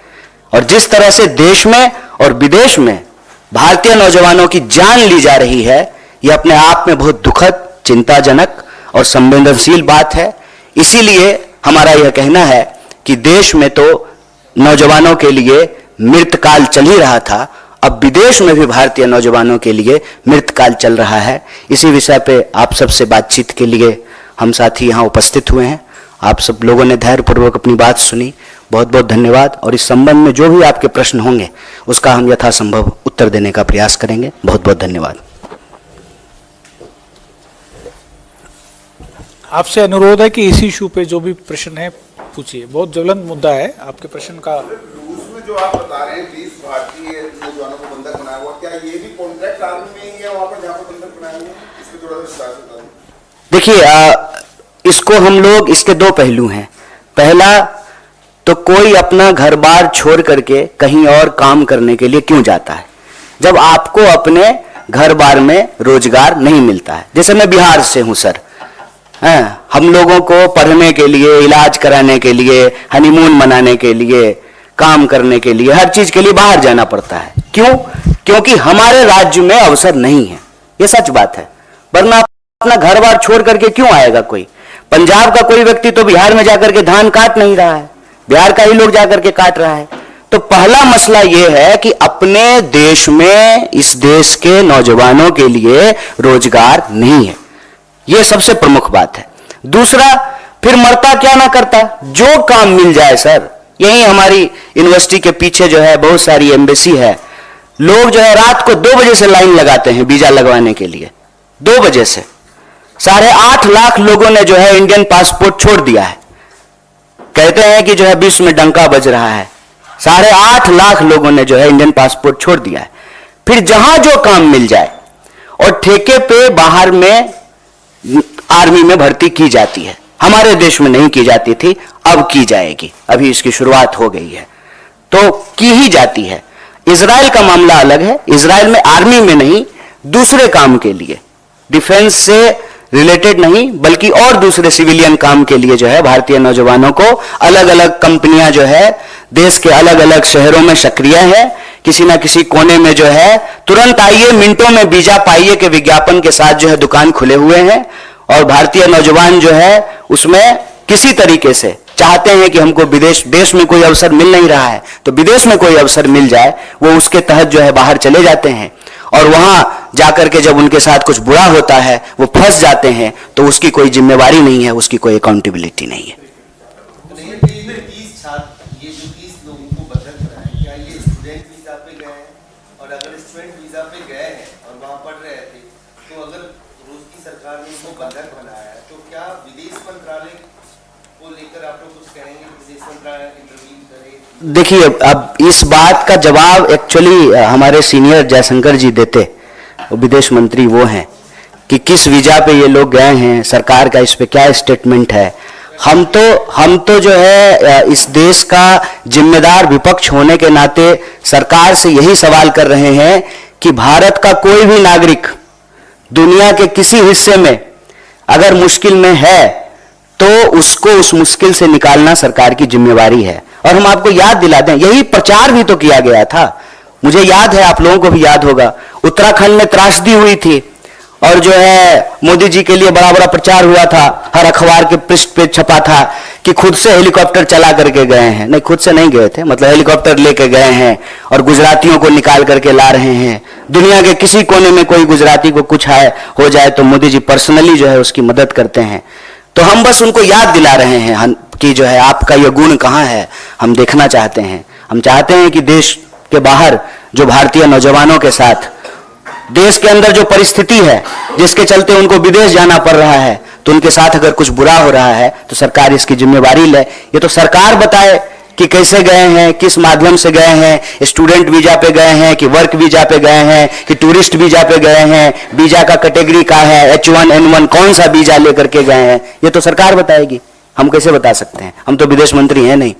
और जिस तरह से देश में और विदेश में भारतीय नौजवानों की जान ली जा रही है, यह अपने आप में बहुत दुखद, चिंताजनक और संवेदनशील बात है। इसीलिए हमारा यह कहना है कि देश में तो नौजवानों के लिए मृतकाल चल ही रहा था, अब विदेश में भी भारतीय नौजवानों के लिए मृतकाल चल रहा है। इसी विषय पे आप सबसे बातचीत के लिए हम साथी यहाँ उपस्थित हुए हैं। आप सब लोगों ने धैर्यपूर्वक अपनी बात सुनी, बहुत बहुत धन्यवाद। और इस संबंध में जो भी आपके प्रश्न होंगे उसका हम यथासंभव उत्तर देने का प्रयास करेंगे। बहुत बहुत धन्यवाद। आपसे अनुरोध है कि इस इशू पे जो भी प्रश्न है पूछिए, बहुत ज्वलंत मुद्दा है आपके प्रश्न का। रूस में जो आप बता रहे हैं 20 भारतीय नौजवानों को बंधक बनाया हुआ, क्या ये भी कॉन्ट्रैक्ट आर्मी में ही है वहां पर जहां पर बंधक बनाए हुए? इसमें थोड़ा सा विस्तार से बताइए। देखिए, इसको हम लोग, इसके दो पहलू हैं। पहला तो कोई अपना घर बार छोड़ करके कहीं और काम करने के लिए क्यों जाता है, जब आपको अपने घर बार में रोजगार नहीं मिलता है। जैसे मैं बिहार से हूं सर, हम लोगों को पढ़ने के लिए, इलाज कराने के लिए, हनीमून मनाने के लिए, काम करने के लिए, हर चीज के लिए बाहर जाना पड़ता है। क्यों? क्योंकि हमारे राज्य में अवसर नहीं है। ये सच बात है, वरना अपना घर बार छोड़ करके क्यों आएगा कोई? पंजाब का कोई व्यक्ति तो बिहार में जाकर के धान काट नहीं रहा है, बिहार का ही लोग जाकर के काट रहा है। तो पहला मसला यह है कि अपने देश में, इस देश के नौजवानों के लिए रोजगार नहीं है। यह सबसे प्रमुख बात है। दूसरा, फिर मरता क्या ना करता, जो काम मिल जाए सर। यही हमारी यूनिवर्सिटी के पीछे जो है बहुत सारी एम्बेसी है, लोग जो है रात को 2 बजे से लाइन लगाते हैं वीजा लगवाने के लिए। 2 बजे से 8.5 लाख लोगों ने जो है इंडियन पासपोर्ट छोड़ दिया है। कहते हैं कि जो है विश्व में डंका बज रहा है। 8.5 लाख लोगों ने जो है इंडियन पासपोर्ट छोड़ दिया है। फिर जहां जो काम मिल जाए, और ठेके पे बाहर में आर्मी में भर्ती की जाती है। हमारे देश में नहीं की जाती थी, अब की जाएगी, अभी इसकी शुरुआत हो गई है, तो की ही जाती है। इजराइल का मामला अलग है, इजराइल में आर्मी में नहीं, दूसरे काम के लिए, डिफेंस से रिलेटेड नहीं बल्कि और दूसरे सिविलियन काम के लिए जो है भारतीय नौजवानों को अलग अलग कंपनियां जो है देश के अलग अलग शहरों में सक्रिय है। किसी ना किसी कोने में जो है तुरंत आइए, मिनटों में वीजा पाइए के विज्ञापन के साथ जो है दुकान खुले हुए हैं। और भारतीय नौजवान जो है उसमें किसी तरीके से चाहते हैं कि हमको देश में कोई अवसर मिल नहीं रहा है, तो विदेश में कोई अवसर मिल जाए, वो उसके तहत जो है बाहर चले जाते हैं। और वहां जाकर के जब उनके साथ कुछ बुरा होता है, वो फंस जाते हैं, तो उसकी कोई जिम्मेवारी नहीं है, उसकी कोई अकाउंटेबिलिटी नहीं है। ये जो 30 लोगों को बंधक बनाए, क्या ये स्टूडेंट वीजा पे गए हैं? और अगर स्टूडेंट वीजा पे गए हैं और वहां पढ़ रहे थे, तो अगर रूस की सरकार ने इनको बंधक बनाया है, तो क्या विदेश मंत्रालय को लेकर आप लोग कुछ कहेंगे? विदेश मंत्रालय इंटरव्यू करे? देखिए, अब इस बात का जवाब एक्चुअली हमारे सीनियर जयशंकर जी देते, विदेश मंत्री वो हैं, कि किस वीजा पे ये लोग गए हैं, सरकार का इस पे क्या स्टेटमेंट है। हम तो जो है इस देश का जिम्मेदार विपक्ष होने के नाते सरकार से यही सवाल कर रहे हैं कि भारत का कोई भी नागरिक दुनिया के किसी हिस्से में अगर मुश्किल में है, तो उसको उस मुश्किल से निकालना सरकार की जिम्मेवारी है। और हम आपको याद दिला दें, यही प्रचार भी तो किया गया था। मुझे याद है, आप लोगों को भी याद होगा, उत्तराखंड में त्रासदी हुई थी और जो है मोदी जी के लिए बड़ा बड़ा प्रचार हुआ था, हर अखबार के पृष्ठ पे छपा था कि खुद से हेलीकॉप्टर चला करके गए हैं। नहीं, खुद से नहीं गए थे, मतलब हेलीकॉप्टर लेके गए हैं और गुजरातियों को निकाल करके ला रहे हैं। दुनिया के किसी कोने में कोई गुजराती को कुछ हो जाए तो मोदी जी पर्सनली जो है उसकी मदद करते हैं। तो हम बस उनको याद दिला रहे हैं कि जो है आपका यह गुण कहाँ है, हम देखना चाहते हैं। हम चाहते हैं कि देश के बाहर जो भारतीय नौजवानों के साथ देश के अंदर जो परिस्थिति है जिसके चलते उनको विदेश जाना पड़ रहा है, तो उनके साथ अगर कुछ बुरा हो रहा है तो सरकार इसकी जिम्मेवारी ले। ये तो सरकार बताए कि कैसे गए हैं, किस माध्यम से गए हैं, स्टूडेंट वीजा पे गए हैं कि वर्क वीजा पे गए हैं कि टूरिस्ट वीजा पे गए हैं, वीजा का कैटेगरी क्या है, H1N1 कौन सा वीजा लेकर के गए हैं, ये तो सरकार बताएगी। हम कैसे बता सकते हैं, हम तो विदेश मंत्री हैं नहीं।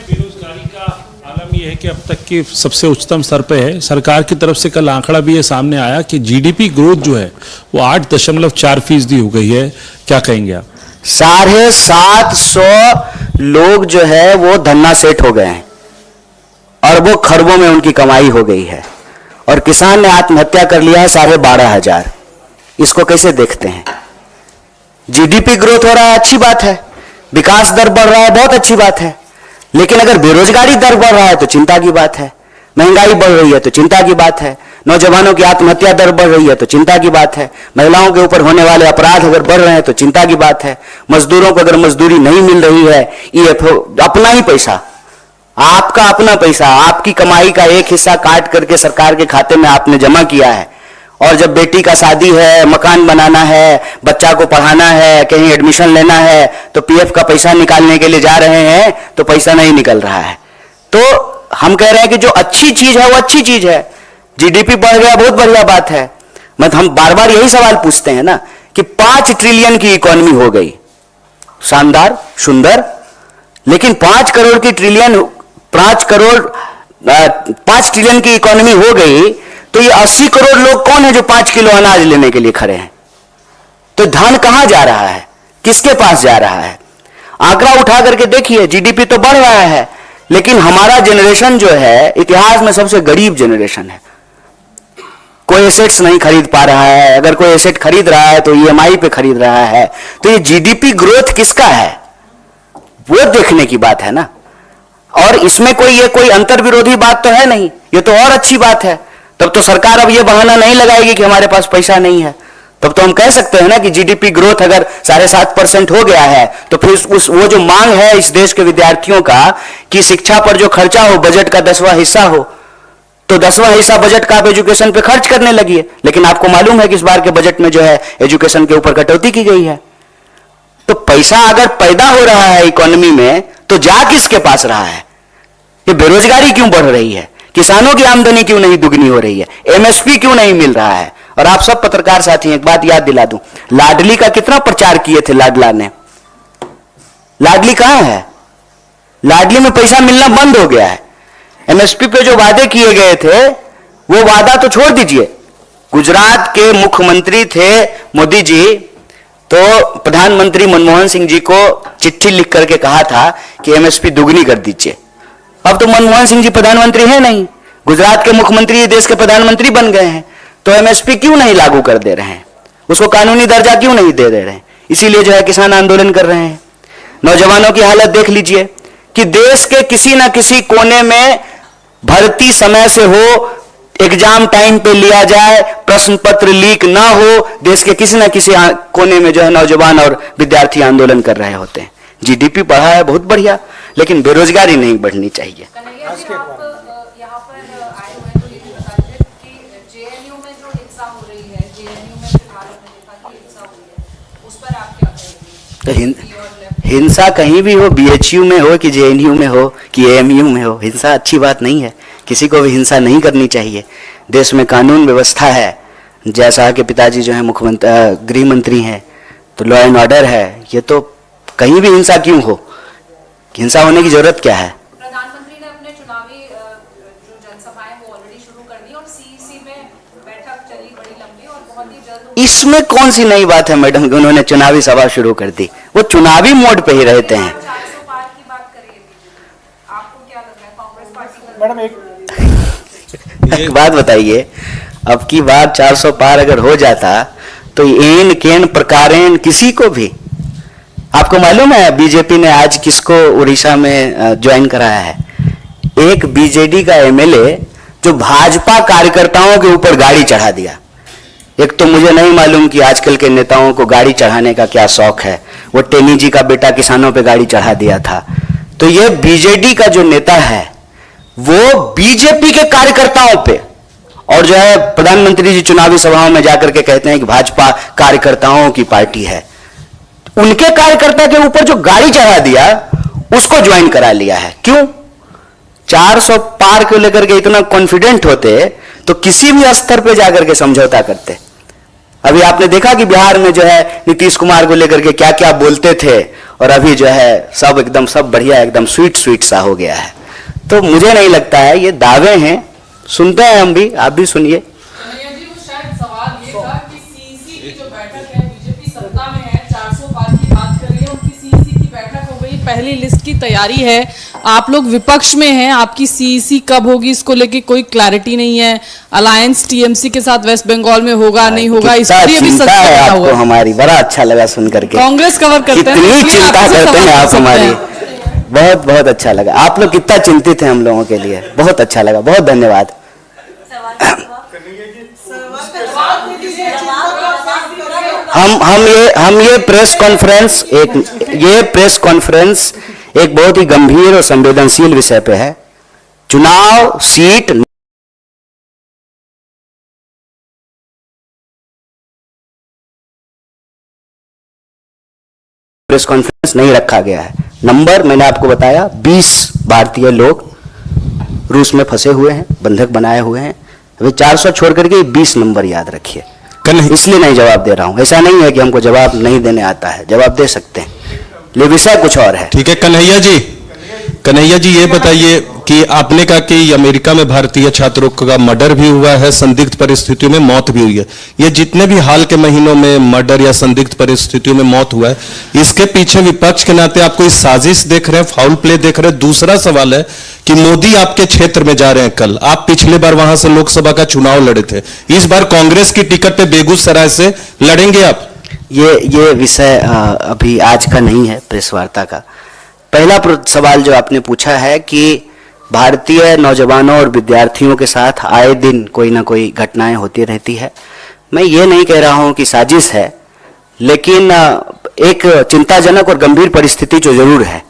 बेरोजगारी का आलम यह है कि अब तक की सबसे उच्चतम स्तर पे है। सरकार की तरफ से कल आंकड़ा भी ये सामने आया कि जीडीपी ग्रोथ जो है वो 8.4% हो गई है। क्या कहेंगे आप? 750 लोग जो है वो धन्ना सेठ हो गए हैं, अरबों खरबों में उनकी कमाई हो गई है, और किसान ने आत्महत्या कर लिया है 12,500। इसको कैसे देखते हैं? जीडीपी ग्रोथ हो रहा है, अच्छी बात है, विकास दर बढ़ रहा है, बहुत अच्छी बात है, लेकिन अगर बेरोजगारी दर बढ़ रहा है तो चिंता की बात है, महंगाई बढ़ रही है तो चिंता की बात है, नौजवानों की आत्महत्या दर बढ़ रही है तो चिंता की बात है, महिलाओं के ऊपर होने वाले अपराध अगर बढ़ रहे हैं तो चिंता की बात है, मजदूरों को अगर मजदूरी नहीं मिल रही है, ईएफओ अपना ही पैसा, आपका अपना पैसा, आपकी कमाई का एक हिस्सा काट करके सरकार के खाते में आपने जमा किया है, और जब बेटी का शादी है, मकान बनाना है, बच्चा को पढ़ाना है, कहीं एडमिशन लेना है, तो पीएफ का पैसा निकालने के लिए जा रहे हैं तो पैसा नहीं निकल रहा है। तो हम कह रहे हैं कि जो अच्छी चीज है वो अच्छी चीज है, जीडीपी बढ़ गया, बहुत बढ़िया बात है। मतलब हम बार बार यही सवाल पूछते हैं ना कि 5 ट्रिलियन की इकोनॉमी हो गई, शानदार, सुंदर, लेकिन 5 ट्रिलियन की इकोनॉमी हो गई तो ये 80 करोड़ लोग कौन है जो 5 किलो अनाज लेने के लिए खड़े हैं? तो धन कहां जा रहा है, किसके पास जा रहा है? आंकड़ा उठा करके देखिए, जीडीपी तो बढ़ रहा है, लेकिन हमारा जनरेशन जो है इतिहास में सबसे गरीब जनरेशन है। कोई एसेट्स नहीं खरीद पा रहा है, अगर कोई एसेट खरीद रहा है तो ईएमआई पे खरीद रहा है। तो ये जीडीपी ग्रोथ किसका है, वो देखने की बात है ना। और इसमें कोई अंतर विरोधी बात तो है नहीं, ये तो और अच्छी बात है। तब तो सरकार अब ये बहाना नहीं लगाएगी कि हमारे पास पैसा नहीं है। तब तो हम कह सकते हैं ना कि जीडीपी ग्रोथ अगर 7.5% हो गया है तो फिर वो जो मांग है इस देश के विद्यार्थियों का कि शिक्षा पर जो खर्चा हो बजट का 10वां हिस्सा हो, तो 10वां हिस्सा बजट का आप एजुकेशन पे खर्च करने लगिए। लेकिन आपको मालूम है कि इस बार के बजट में जो है एजुकेशन के ऊपर कटौती की गई है। तो पैसा अगर पैदा हो रहा है इकोनॉमी में तो जा किसके पास रहा है? ये बेरोजगारी क्यों बढ़ रही है, किसानों की आमदनी क्यों नहीं दुगनी हो रही है, एमएसपी क्यों नहीं मिल रहा है? और आप सब पत्रकार साथी एक बात याद दिला दूं, लाडली का कितना प्रचार किए थे लाडला ने, लाडली कहां है? लाडली में पैसा मिलना बंद हो गया है। एमएसपी पे जो वादे किए गए थे वो वादा तो छोड़ दीजिए, गुजरात के मुख्यमंत्री थे मोदी जी, तो प्रधानमंत्री मनमोहन सिंह जी को चिट्ठी लिख करके कहा था कि एमएसपी दुगनी कर दीजिए। अब तो मनमोहन सिंह जी प्रधानमंत्री हैं नहीं, गुजरात के मुख्यमंत्री देश के प्रधानमंत्री बन गए हैं, तो एमएसपी क्यों नहीं लागू कर दे रहे हैं, उसको कानूनी दर्जा क्यों नहीं दे रहे हैं? इसीलिए जो है किसान आंदोलन कर रहे हैं। नौजवानों की हालत देख लीजिए कि देश के किसी ना किसी कोने में भर्ती समय से हो, एग्जाम टाइम पे लिया जाए, प्रश्न पत्र लीक ना हो, देश के किसी ना किसी कोने में जो है नौजवान और विद्यार्थी आंदोलन कर रहे होते हैं। जीडीपी बढ़ा है, बहुत बढ़िया, लेकिन बेरोजगारी नहीं बढ़नी चाहिए। कन्हैया जी, आप यहाँ पर आए हुए तो ये भी बता दीजिए कि जेएनयू में जो हिंसा हो रही है, जेएनयू में फिलहाल हमने देखा कि हिंसा हुई है, उस पर आप क्या कहेंगे? हिंसा कहीं भी हो, बीएचयू में हो कि जेएनयू में हो कि एएमयू में हो, हिंसा अच्छी बात नहीं है, किसी को भी हिंसा नहीं करनी चाहिए। देश में कानून व्यवस्था है, जैसा कि पिताजी जो है मुख्यमंत्री गृह मंत्री हैं, तो लॉ एंड ऑर्डर है, ये तो कहीं भी हिंसा क्यों हो, हिंसा होने की जरूरत क्या है? प्रधानमंत्री ने अपने चुनावी जो जनसभाएं वो ऑलरेडी शुरू कर दी और सीईसी में बैठक चली बड़ी लंबी और बहुत ही जल्द। इसमें कौन सी नई बात है मैडम कि उन्होंने चुनावी सभा शुरू कर दी? वो चुनावी मोड पे ही रहते हैं। 400 पार की बात करिए, आपको क्या लग रहा है कांग्रेस पार्टी? मैडम एक बात बताइए, अब की बार 400 पार अगर हो जाता तो एन केन प्रकारेण किसी को भी, आपको मालूम है बीजेपी ने आज किसको उड़ीसा में ज्वाइन कराया है? एक बीजेडी का एमएलए जो भाजपा कार्यकर्ताओं के ऊपर गाड़ी चढ़ा दिया। एक तो मुझे नहीं मालूम कि आजकल के नेताओं को गाड़ी चढ़ाने का क्या शौक है। वो टेनी जी का बेटा किसानों पे गाड़ी चढ़ा दिया था। तो ये बीजेडी का जो नेता है वो बीजेपी के कार्यकर्ताओं पे, और जो है प्रधानमंत्री जी चुनावी सभाओं में जाकर के कहते हैं कि भाजपा कार्यकर्ताओं की पार्टी है। उनके कार्यकर्ता के ऊपर जो गाड़ी चढ़ा दिया उसको ज्वाइन करा लिया है। क्यों? 400 पार को लेकर के इतना कॉन्फिडेंट होते तो किसी भी स्तर पे जाकर के समझौता करते। अभी आपने देखा कि बिहार में जो है नीतीश कुमार को लेकर के क्या क्या बोलते थे, और अभी जो है सब एकदम सब बढ़िया एकदम स्वीट स्वीट सा हो गया है। तो मुझे नहीं लगता है, ये दावे हैं, सुनते हैं हम भी, आप भी सुनिए। कन्हैया जी, वो शायद सवाल ये था कि सीईसी की जो बैठक है, बीजेपी सत्ता में है, 400 पार की बात कर रही है, उनकी सीईसी की बैठक हो गई, पहली लिस्ट की तैयारी है, आप लोग विपक्ष में हैं, आपकी सीईसी कब होगी इसको लेके कोई क्लैरिटी नहीं है। अलायंस टीएमसी के साथ वेस्ट बंगाल में होगा नहीं होगा, इसके लिए भी चिंता है आपको हमारी, बड़ा अच्छा लगा सुन करके। कांग्रेस कवर करते हैं, कितनी चिंता करते हैं आप हमारी, बहुत बहुत अच्छा लगा। आप लोग कितना चिंतित हैं हम लोगों के लिए, बहुत अच्छा लगा, बहुत धन्यवाद। हम ये प्रेस कॉन्फ्रेंस एक बहुत ही गंभीर और संवेदनशील विषय पे है। चुनाव सीट प्रेस कॉन्फ्रेंस नहीं रखा गया है। नंबर मैंने आपको बताया, 20 भारतीय लोग रूस में फंसे हुए हैं, बंधक बनाए हुए हैं। अभी 400 छोड़ करके 20 नंबर याद रखिए। इसलिए नहीं जवाब दे रहा हूं, ऐसा नहीं है कि हमको जवाब नहीं देने आता है, जवाब दे सकते हैं, लेकिन विषय कुछ और है। ठीक है कन्हैया जी ये बताइए कि आपने कहा कि अमेरिका में भारतीय छात्रों का मर्डर भी हुआ है, संदिग्ध परिस्थितियों में मौत भी हुई है। ये जितने भी हाल के महीनों में मर्डर या संदिग्ध परिस्थितियों में मौत हुआ है, इसके पीछे विपक्ष के नाते आप कोई साजिश देख रहे हैं, फाउल प्ले देख रहे हैं? दूसरा सवाल है कि मोदी आपके क्षेत्र में जा रहे हैं कल, आप पिछले बार वहां से लोकसभा का चुनाव लड़े थे, इस बार कांग्रेस की टिकट पे बेगूसराय से लड़ेंगे आप? ये विषय अभी आज का नहीं है प्रेस वार्ता का। पहला सवाल जो आपने पूछा है कि भारतीय नौजवानों और विद्यार्थियों के साथ आए दिन कोई ना कोई घटनाएं होती रहती है। मैं ये नहीं कह रहा हूं कि साजिश है, लेकिन एक चिंताजनक और गंभीर परिस्थिति जो जरूर है।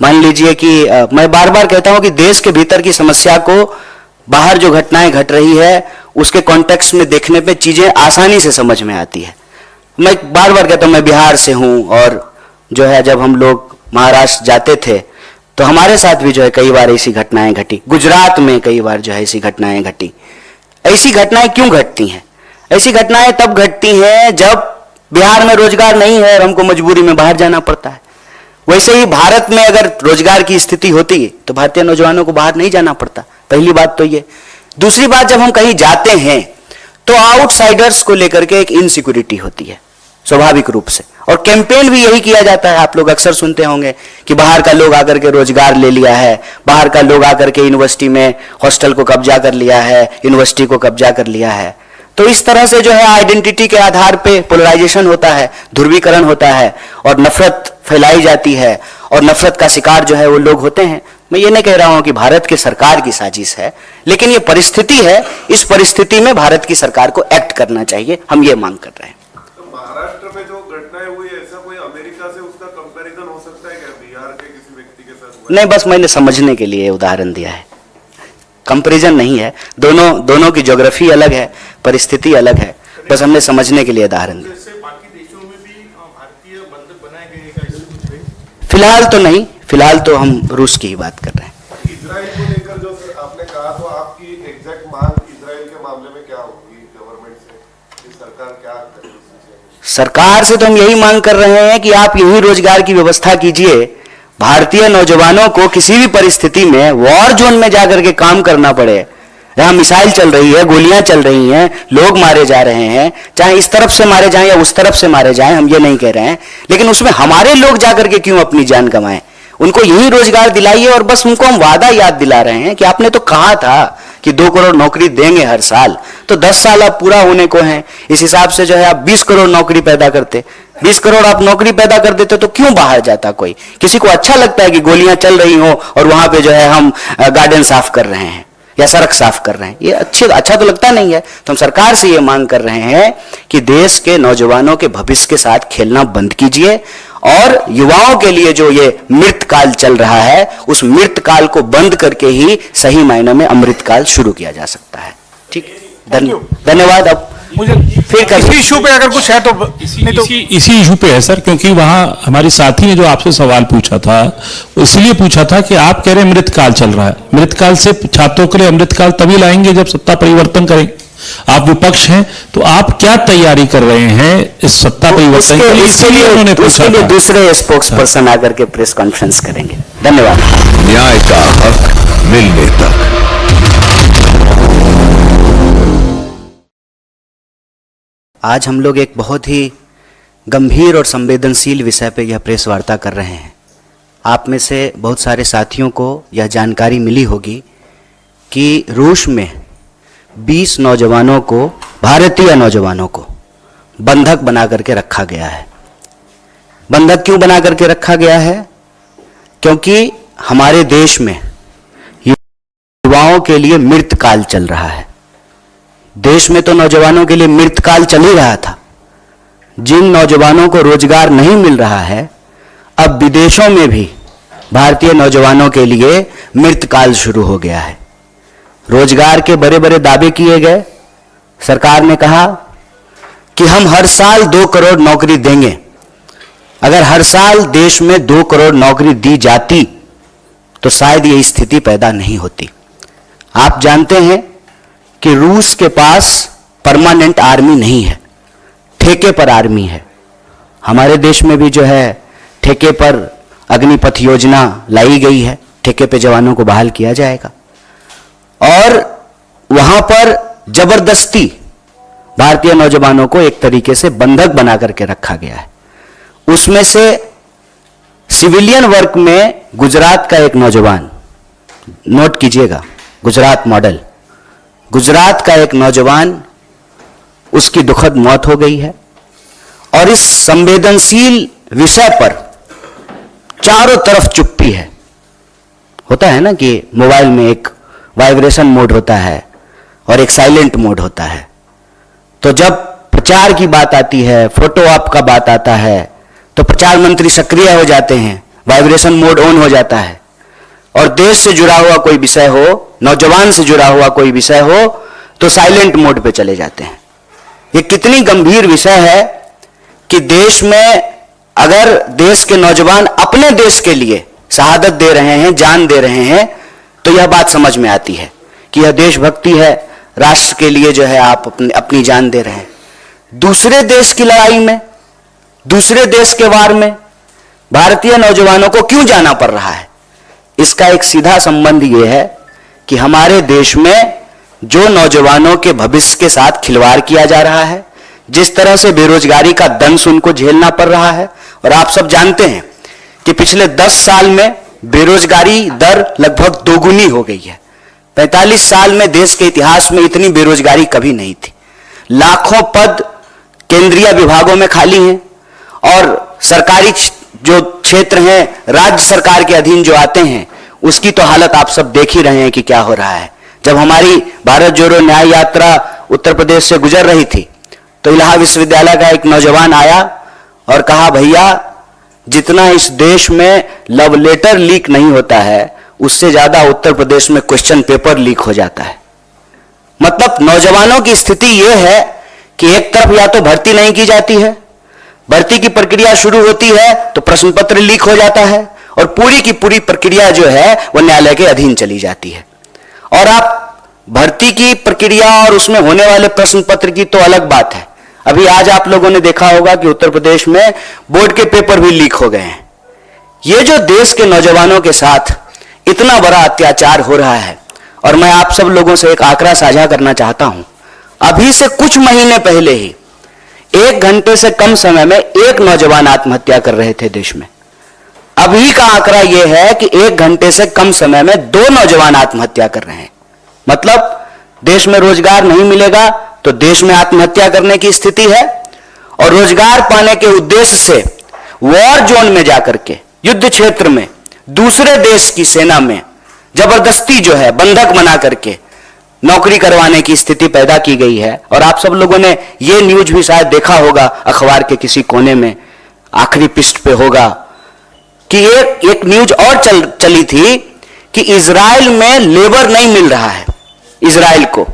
मान लीजिए कि मैं बार बार कहता हूं कि देश के भीतर की समस्या को बाहर जो घटनाएं घट रही है उसके कॉन्टेक्स्ट में देखने पे चीजें आसानी से समझ में आती है। मैं बार बार कहता हूं, मैं बिहार से हूं, और जो है जब हम लोग महाराष्ट्र जाते थे तो हमारे साथ भी जो है कई बार ऐसी घटनाएं घटी, गुजरात में कई बार जो है ऐसी घटनाएं घटी। ऐसी घटनाएं क्यों घटती हैं? ऐसी घटनाएं तब घटती हैं जब बिहार में रोजगार नहीं है और हमको मजबूरी में बाहर जाना पड़ता है। वैसे ही भारत में अगर रोजगार की स्थिति होती तो भारतीय नौजवानों को बाहर नहीं जाना पड़ता। पहली बात तो ये। दूसरी बात, जब हम कहीं जाते हैं तो आउटसाइडर्स को लेकर के एक इनसिक्योरिटी होती है स्वाभाविक रूप से, और कैंपेन भी यही किया जाता है। आप लोग अक्सर सुनते होंगे कि बाहर का लोग आकर के रोजगार ले लिया है, बाहर का लोग आकर के यूनिवर्सिटी में हॉस्टल को कब्जा कर लिया है, यूनिवर्सिटी को कब्जा कर लिया है। तो इस तरह से जो है आइडेंटिटी के आधार पे पोलराइजेशन होता है, ध्रुवीकरण होता है, और नफरत फैलाई जाती है, और नफरत का शिकार जो है वो लोग होते हैं। मैं ये नहीं कह रहा हूं कि भारत की सरकार की साजिश है, लेकिन ये परिस्थिति है। इस परिस्थिति में भारत की सरकार को एक्ट करना चाहिए, हम ये मांग कर रहे हैं। महाराष्ट्र में जो घटनाएं हुई, ऐसा कोई अमेरिका से उसका कंपैरिजन हो सकता है क्या बिहार के किसी व्यक्ति के साथ हुआ? नहीं, बस मैंने समझने के लिए उदाहरण दिया है, कंपैरिजन नहीं है। दोनों की ज्योग्राफी अलग है, परिस्थिति अलग है, बस हमने समझने के लिए उदाहरण दिया। बाकी देशों में भी भारतीय बंधक बनाए गए? फिलहाल तो नहीं, फिलहाल तो हम रूस की ही बात कर रहे हैं। इजराइल को लेकर जो आपने कहा, तो आपकी एग्जैक्ट मांग इजराइल के मामले में क्या होगी गवर्नमेंट से, कि सरकार क्या करे? सरकार से तो हम यही मांग कर रहे हैं कि आप यही रोजगार की व्यवस्था कीजिए। भारतीय नौजवानों को किसी भी परिस्थिति में वॉर जोन में जाकर के काम करना पड़े, जहां मिसाइल चल रही है, गोलियां चल रही हैं, लोग मारे जा रहे हैं, चाहे इस तरफ से मारे जाएं या उस तरफ से मारे जाएं, हम ये नहीं कह रहे हैं, लेकिन उसमें हमारे लोग जाकर के क्यों अपनी जान गंवाएं? उनको यही रोजगार दिलाइए। और बस उनको हम वादा याद दिला रहे हैं कि आपने तो कहा था कि 2 करोड़ नौकरी देंगे हर साल, तो 10 साल अब पूरा होने को हैं। इस हिसाब से जो है आप 20 करोड़ नौकरी पैदा करते, 20 करोड़ आप नौकरी पैदा कर देते तो क्यों बाहर जाता कोई? किसी को अच्छा लगता है कि गोलियां चल रही हो और वहां पे जो है हम गार्डन साफ कर रहे हैं या सड़क साफ कर रहे हैं, ये अच्छा तो लगता नहीं है। तो हम सरकार से ये मांग कर रहे हैं कि देश के नौजवानों के भविष्य के साथ खेलना बंद कीजिए और युवाओं के लिए जो ये मृत काल चल रहा है उस मृत काल को बंद करके ही सही मायने में अमृत काल शुरू किया जा सकता है। ठीक, धन्यवाद। अब मुझे फिर इसी इशू पे अगर कुछ है तो नहीं तो इसी इशू पे है सर, क्योंकि वहां हमारी साथी ने जो आपसे सवाल पूछा था इसलिए पूछा था कि आप कह रहे हैं मृतकाल चल रहा है, मृतकाल से छात्रों के लिए अमृतकाल तभी लाएंगे जब सत्ता परिवर्तन करेंगे। आप विपक्ष हैं तो आप क्या तैयारी कर रहे हैं इस सत्ता परिवर्तन के लिए? इसलिए उन्होंने पूछा था। दूसरे स्पोक्स पर्सन आकर के प्रेस कॉन्फ्रेंस करेंगे। धन्यवाद। न्याय का हक मिलने तक। आज हम लोग एक बहुत ही गंभीर और संवेदनशील विषय पे यह प्रेस वार्ता कर रहे हैं। आप में से बहुत सारे साथियों को यह जानकारी मिली होगी कि रूस में 20 नौजवानों को, भारतीय नौजवानों को बंधक बना करके रखा गया है। बंधक क्यों बना करके रखा गया है? क्योंकि हमारे देश में युवाओं के लिए मृत काल चल रहा है। देश में तो नौजवानों के लिए मृत काल चल ही रहा था। जिन नौजवानों को रोजगार नहीं मिल रहा है, अब विदेशों में भी भारतीय नौजवानों के लिए मृत काल शुरू हो गया है। रोजगार के बड़े बड़े दावे किए गए। सरकार ने कहा कि हम हर साल 2 करोड़ नौकरी देंगे। अगर हर साल देश में 2 करोड़ नौकरी दी जाती तो शायद ये स्थिति पैदा नहीं होती। आप जानते हैं कि रूस के पास परमानेंट आर्मी नहीं है, ठेके पर आर्मी है। हमारे देश में भी जो है ठेके पर अग्निपथ योजना लाई गई है, ठेके पे जवानों को बहाल किया जाएगा और वहां पर जबरदस्ती भारतीय नौजवानों को एक तरीके से बंधक बना करके रखा गया है। उसमें से सिविलियन वर्क में गुजरात का एक नौजवान, नोट कीजिएगा, गुजरात मॉडल, गुजरात का एक नौजवान, उसकी दुखद मौत हो गई है। और इस संवेदनशील विषय पर चारों तरफ चुप्पी है। होता है ना कि मोबाइल में एक वाइब्रेशन मोड होता है और एक साइलेंट मोड होता है। तो जब प्रचार की बात आती है, फोटो ऑप का बात आता है, तो प्रचार मंत्री सक्रिय हो जाते हैं, वाइब्रेशन मोड ऑन हो जाता है। और देश से जुड़ा हुआ कोई विषय हो, नौजवान से जुड़ा हुआ कोई विषय हो, तो साइलेंट मोड पे चले जाते हैं। ये कितनी गंभीर विषय है कि देश में अगर देश के नौजवान अपने देश के लिए शहादत दे रहे हैं, जान दे रहे हैं, तो यह बात समझ में आती है कि यह देशभक्ति है। राष्ट्र के लिए जो है आप अपनी जान दे रहे हैं। दूसरे देश की लड़ाई में, दूसरे देश के वार में भारतीय नौजवानों को क्यों जाना पड़ रहा है? इसका एक सीधा संबंध यह है कि हमारे देश में जो नौजवानों के भविष्य के साथ खिलवाड़ किया जा रहा है, जिस तरह से बेरोजगारी का दंश उनको झेलना पड़ रहा है। और आप सब जानते हैं कि पिछले 10 साल में बेरोजगारी दर लगभग दोगुनी हो गई है। 45 साल में देश के इतिहास में इतनी बेरोजगारी कभी नहीं थी। लाखों पद केंद्रीय विभागों में खाली हैं और सरकारी जो क्षेत्र हैं, राज्य सरकार के अधीन जो आते हैं, उसकी तो हालत आप सब देख ही रहे हैं कि क्या हो रहा है। जब हमारी भारत जोड़ो न्याय यात्रा उत्तर प्रदेश से गुजर रही थी तो इलाहाबाद विश्वविद्यालय का एक नौजवान आया और कहा, भैया जितना इस देश में लव लेटर लीक नहीं होता है, उससे ज्यादा उत्तर प्रदेश में क्वेश्चन पेपर लीक हो जाता है। मतलब नौजवानों की स्थिति यह है कि एक तरफ या तो भर्ती नहीं की जाती है, भर्ती की प्रक्रिया शुरू होती है तो प्रश्न पत्र लीक हो जाता है और पूरी की पूरी प्रक्रिया जो है वो न्यायालय के अधीन चली जाती है। और आप भर्ती की प्रक्रिया और उसमें होने वाले प्रश्न पत्र की तो अलग बात है। अभी आज आप लोगों ने देखा होगा कि उत्तर प्रदेश में बोर्ड के पेपर भी लीक हो गए हैं। ये जो देश के नौजवानों के साथ इतना बड़ा अत्याचार हो रहा है, और मैं आप सब लोगों से एक आंकड़ा साझा करना चाहता हूं। अभी से कुछ महीने पहले ही 1 घंटे से कम समय में 1 नौजवान आत्महत्या कर रहे थे देश में। अभी का आंकड़ा यह है कि 1 घंटे से कम समय में 2 नौजवान आत्महत्या कर रहे हैं। मतलब देश में रोजगार नहीं मिलेगा तो देश में आत्महत्या करने की स्थिति है, और रोजगार पाने के उद्देश्य से वॉर जोन में जाकर के, युद्ध क्षेत्र में दूसरे देश की सेना में जबरदस्ती जो है बंधक बना करके नौकरी करवाने की स्थिति पैदा की गई है। और आप सब लोगों ने यह न्यूज भी शायद देखा होगा, अखबार के किसी कोने में आखिरी पृष्ठ पे होगा कि एक न्यूज और चली थी कि इजराइल में लेबर नहीं मिल रहा है इजराइल को,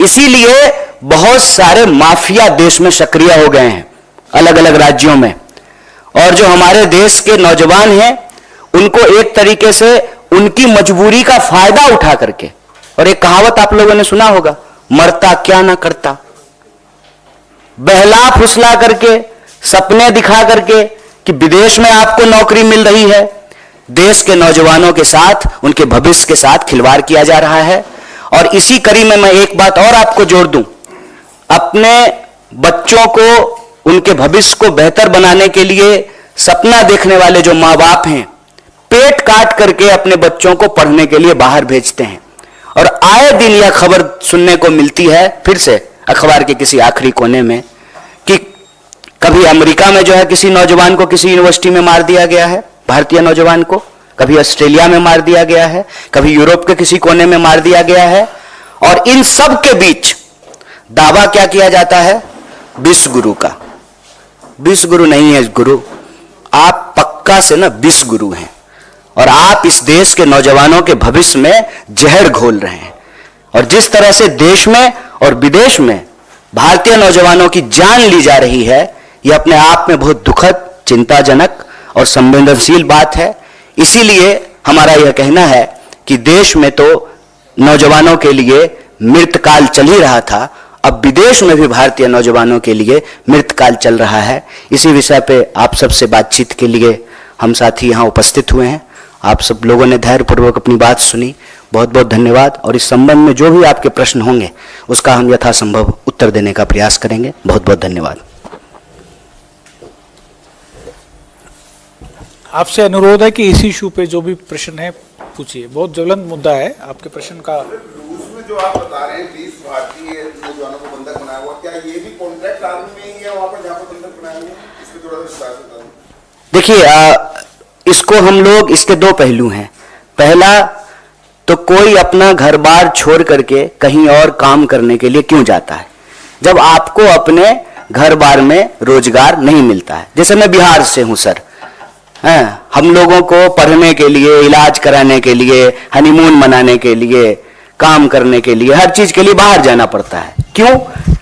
इसीलिए बहुत सारे माफिया देश में सक्रिय हो गए हैं अलग अलग राज्यों में, और जो हमारे देश के नौजवान हैं उनको एक तरीके से उनकी मजबूरी का फायदा उठा करके, और एक कहावत आप लोगों ने सुना होगा, मरता क्या ना करता, बहला फुसला करके, सपने दिखा करके कि विदेश में आपको नौकरी मिल रही है, देश के नौजवानों के साथ, उनके भविष्य के साथ खिलवाड़ किया जा रहा है। और इसी कड़ी में मैं एक बात और आपको जोड़ दूं, अपने बच्चों को, उनके भविष्य को बेहतर बनाने के लिए सपना देखने वाले जो मां बाप हैं, पेट काट करके अपने बच्चों को पढ़ने के लिए बाहर भेजते हैं। और आए दिन यह खबर सुनने को मिलती है फिर से अखबार के किसी आखिरी कोने में कि कभी अमेरिका में जो है किसी नौजवान को किसी यूनिवर्सिटी में मार दिया गया है, भारतीय नौजवान को, कभी ऑस्ट्रेलिया में मार दिया गया है, कभी यूरोप के किसी कोने में मार दिया गया है। और इन सब के बीच दावा क्या किया जाता है? विश्व गुरु का। विश्व गुरु नहीं है गुरु, आप पक्का से ना विश्व गुरु हैं, और आप इस देश के नौजवानों के भविष्य में जहर घोल रहे हैं। और जिस तरह से देश में और विदेश में भारतीय नौजवानों की जान ली जा रही है, यह अपने आप में बहुत दुखद, चिंताजनक और संवेदनशील बात है। इसीलिए हमारा यह कहना है कि देश में तो नौजवानों के लिए मृतकाल चल ही रहा था, अब विदेश में भी भारतीय नौजवानों के लिए मृतकाल चल रहा है। इसी विषय पे आप सबसे बातचीत के लिए हम साथी यहाँ उपस्थित हुए हैं। आप सब लोगों ने धैर्यपूर्वक अपनी बात सुनी, बहुत बहुत धन्यवाद। और इस संबंध में जो भी आपके प्रश्न होंगे उसका हम यथासंभव उत्तर देने का प्रयास करेंगे। बहुत बहुत धन्यवाद। आपसे अनुरोध है कि इसी इशू पे जो भी प्रश्न है पूछिए, बहुत ज्वलंत मुद्दा है आपके प्रश्न का। रूस में जो आप बता रहे हैं 20 भारतीय नौजवानों को बंधक बनाया हुआ, क्या ये भी कॉन्ट्रैक्ट आर्मी में ही है वहां पर जहां पर बंधक बनाए हुए हैं? इस पे थोड़ा सा विस्तार से बताएं। देखिए, इसको हम लोग, इसके दो पहलू हैं। पहला तो कोई अपना घर बार छोड़ करके कहीं और काम करने के लिए क्यों जाता है, जब आपको अपने घर बार में रोजगार नहीं मिलता है। जैसे मैं बिहार से हूं सर, हम लोगों को पढ़ने के लिए, इलाज कराने के लिए, हनीमून मनाने के लिए, काम करने के लिए, हर चीज के लिए बाहर जाना पड़ता है। क्यों?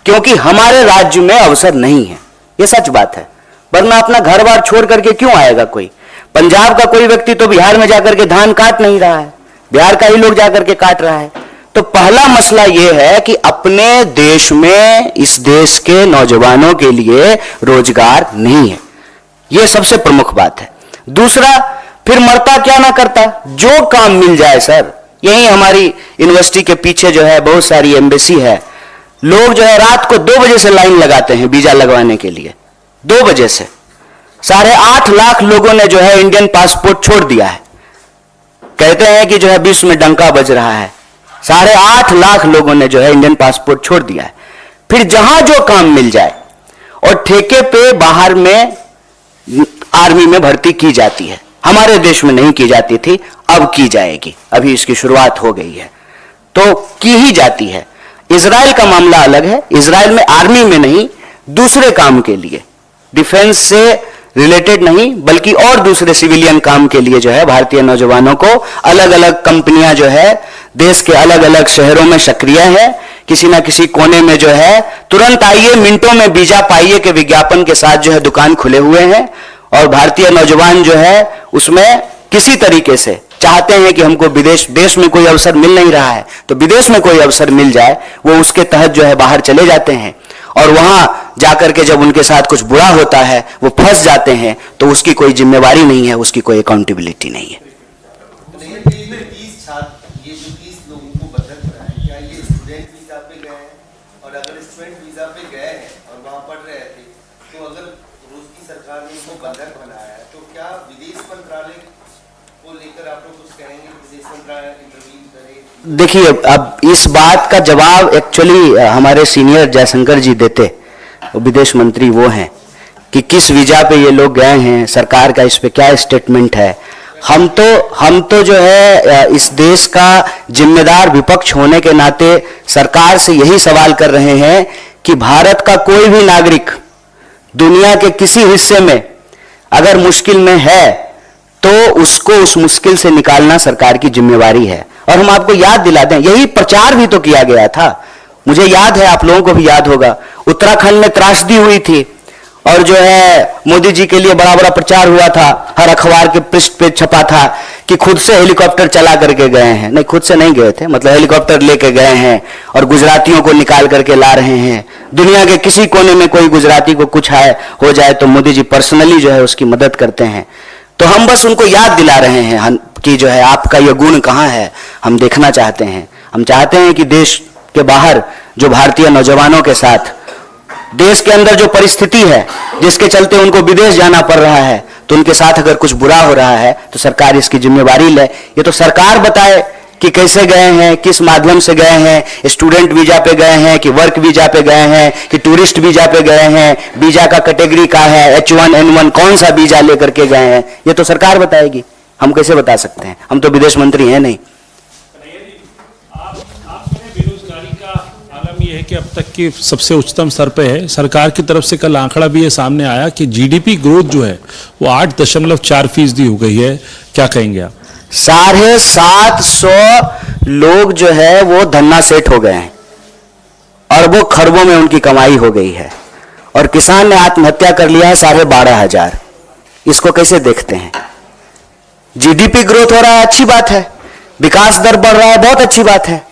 क्योंकि हमारे राज्य में अवसर नहीं है। यह सच बात है, वरना अपना घर बार छोड़ करके क्यों आएगा कोई? पंजाब का कोई व्यक्ति तो बिहार में जाकर के धान काट नहीं रहा है, बिहार का ही लोग जाकर के काट रहा है। तो पहला मसला यह है कि अपने देश में, इस देश के नौजवानों के लिए रोजगार नहीं है, यह सबसे प्रमुख बात है। दूसरा, फिर मरता क्या ना करता, जो काम मिल जाए सर। यही हमारी यूनिवर्सिटी के पीछे जो है बहुत सारी एम्बेसी है, लोग जो है रात को 2 बजे से लाइन लगाते हैं वीजा लगवाने के लिए। 2 बजे से 8.5 लाख लोगों ने जो है इंडियन पासपोर्ट छोड़ दिया है। कहते हैं कि जो है विश्व में डंका बज रहा है, 8.5 लाख लोगों ने जो है इंडियन पासपोर्ट छोड़ दिया है। फिर जहां जो काम मिल जाए, और ठेके पे बाहर में आर्मी में भर्ती की जाती है। हमारे देश में नहीं की जाती थी, अब की जाएगी, अभी इसकी शुरुआत हो गई है, तो की ही जाती है। इजराइल का मामला अलग है, इजराइल में आर्मी में नहीं, दूसरे काम के लिए, डिफेंस से रिलेटेड नहीं बल्कि और दूसरे सिविलियन काम के लिए जो है भारतीय नौजवानों को अलग अलग कंपनियां जो है देश के अलग अलग शहरों में सक्रिय है। किसी ना किसी कोने में जो है तुरंत आइए, मिनटों में वीजा पाइए के विज्ञापन के साथ जो है दुकान खुले हुए हैं, और भारतीय नौजवान जो है उसमें किसी तरीके से चाहते हैं कि हमको देश में कोई अवसर मिल नहीं रहा है तो विदेश में कोई अवसर मिल जाए, वो उसके तहत जो है बाहर चले जाते हैं। और वहां जाकर के जब उनके साथ कुछ बुरा होता है, वो फंस जाते हैं, तो उसकी कोई जिम्मेवारी नहीं है, उसकी कोई अकाउंटेबिलिटी नहीं है। ये जो 30 लोगों को बंधक बनाए, क्या ये स्टूडेंट वीजा पे गए हैं? और अगर स्टूडेंट वीजा पे गए हैं और वहां पढ़ रहे थे, तो अगर रूस की सरकार ने इनको बंधक बनाया है, तो क्या विदेश मंत्रालय वो लेकर आप लोग कुछ कहेंगे, विदेश मंत्रालय इंटरव्यू करे? देखिए, अब इस बात का जवाब एक्चुअली हमारे सीनियर जयशंकर जी देते, विदेश मंत्री वो हैं, कि किस वीजा पे ये लोग गए हैं, सरकार का इस पे क्या स्टेटमेंट है। हम तो जो है इस देश का जिम्मेदार विपक्ष होने के नाते सरकार से यही सवाल कर रहे हैं कि भारत का कोई भी नागरिक दुनिया के किसी हिस्से में अगर मुश्किल में है तो उसको उस मुश्किल से निकालना सरकार की जिम्मेवारी है। और हम आपको याद दिला दें, यही प्रचार भी तो किया गया था, मुझे याद है, आप लोगों को भी याद होगा, उत्तराखंड में त्रासदी हुई थी और जो है मोदी जी के लिए बड़ा बड़ा प्रचार हुआ था, हर अखबार के पृष्ठ पे छपा था कि खुद से हेलीकॉप्टर चला करके गए हैं, नहीं खुद से नहीं गए थे, मतलब हेलीकॉप्टर लेके गए हैं और गुजरातियों को निकाल करके ला रहे हैं। दुनिया के किसी कोने में कोई गुजराती को कुछ हो जाए तो मोदी जी पर्सनली जो है उसकी मदद करते हैं। तो हम बस उनको याद दिला रहे हैं कि जो है आपका यह गुण कहां है, हम देखना चाहते हैं। हम चाहते हैं कि देश के बाहर जो भारतीय नौजवानों के साथ देश के अंदर जो परिस्थिति है जिसके चलते उनको विदेश जाना पड़ रहा है, तो उनके साथ अगर कुछ बुरा हो रहा है तो सरकार इसकी जिम्मेवारी ले। ये तो सरकार बताए कि कैसे गए हैं, किस माध्यम से गए हैं, स्टूडेंट वीजा पे गए हैं कि वर्क वीजा पे गए हैं कि टूरिस्ट वीजा पे गए हैं, वीजा का कैटेगरी क्या है, H1N1 कौन सा वीजा लेकर के गए हैं, ये तो सरकार बताएगी, हम कैसे बता सकते हैं, हम तो विदेश मंत्री हैं नहीं। बेरोजगारी का आलम यह है कि अब तक की सबसे उच्चतम स्तर पे है। सरकार की तरफ से कल आंकड़ा भी ये सामने आया कि जीडीपी ग्रोथ जो है वो 8.4% हो गई है, क्या कहेंगे आप? 750 लोग जो है वो धन्ना सेठ हो गए हैं, अरबों खरबों में उनकी कमाई हो गई है, और किसान ने आत्महत्या कर लिया है 12,500। इसको कैसे देखते हैं? जीडीपी ग्रोथ हो रहा है, अच्छी बात है, विकास दर बढ़ रहा है, बहुत अच्छी बात है,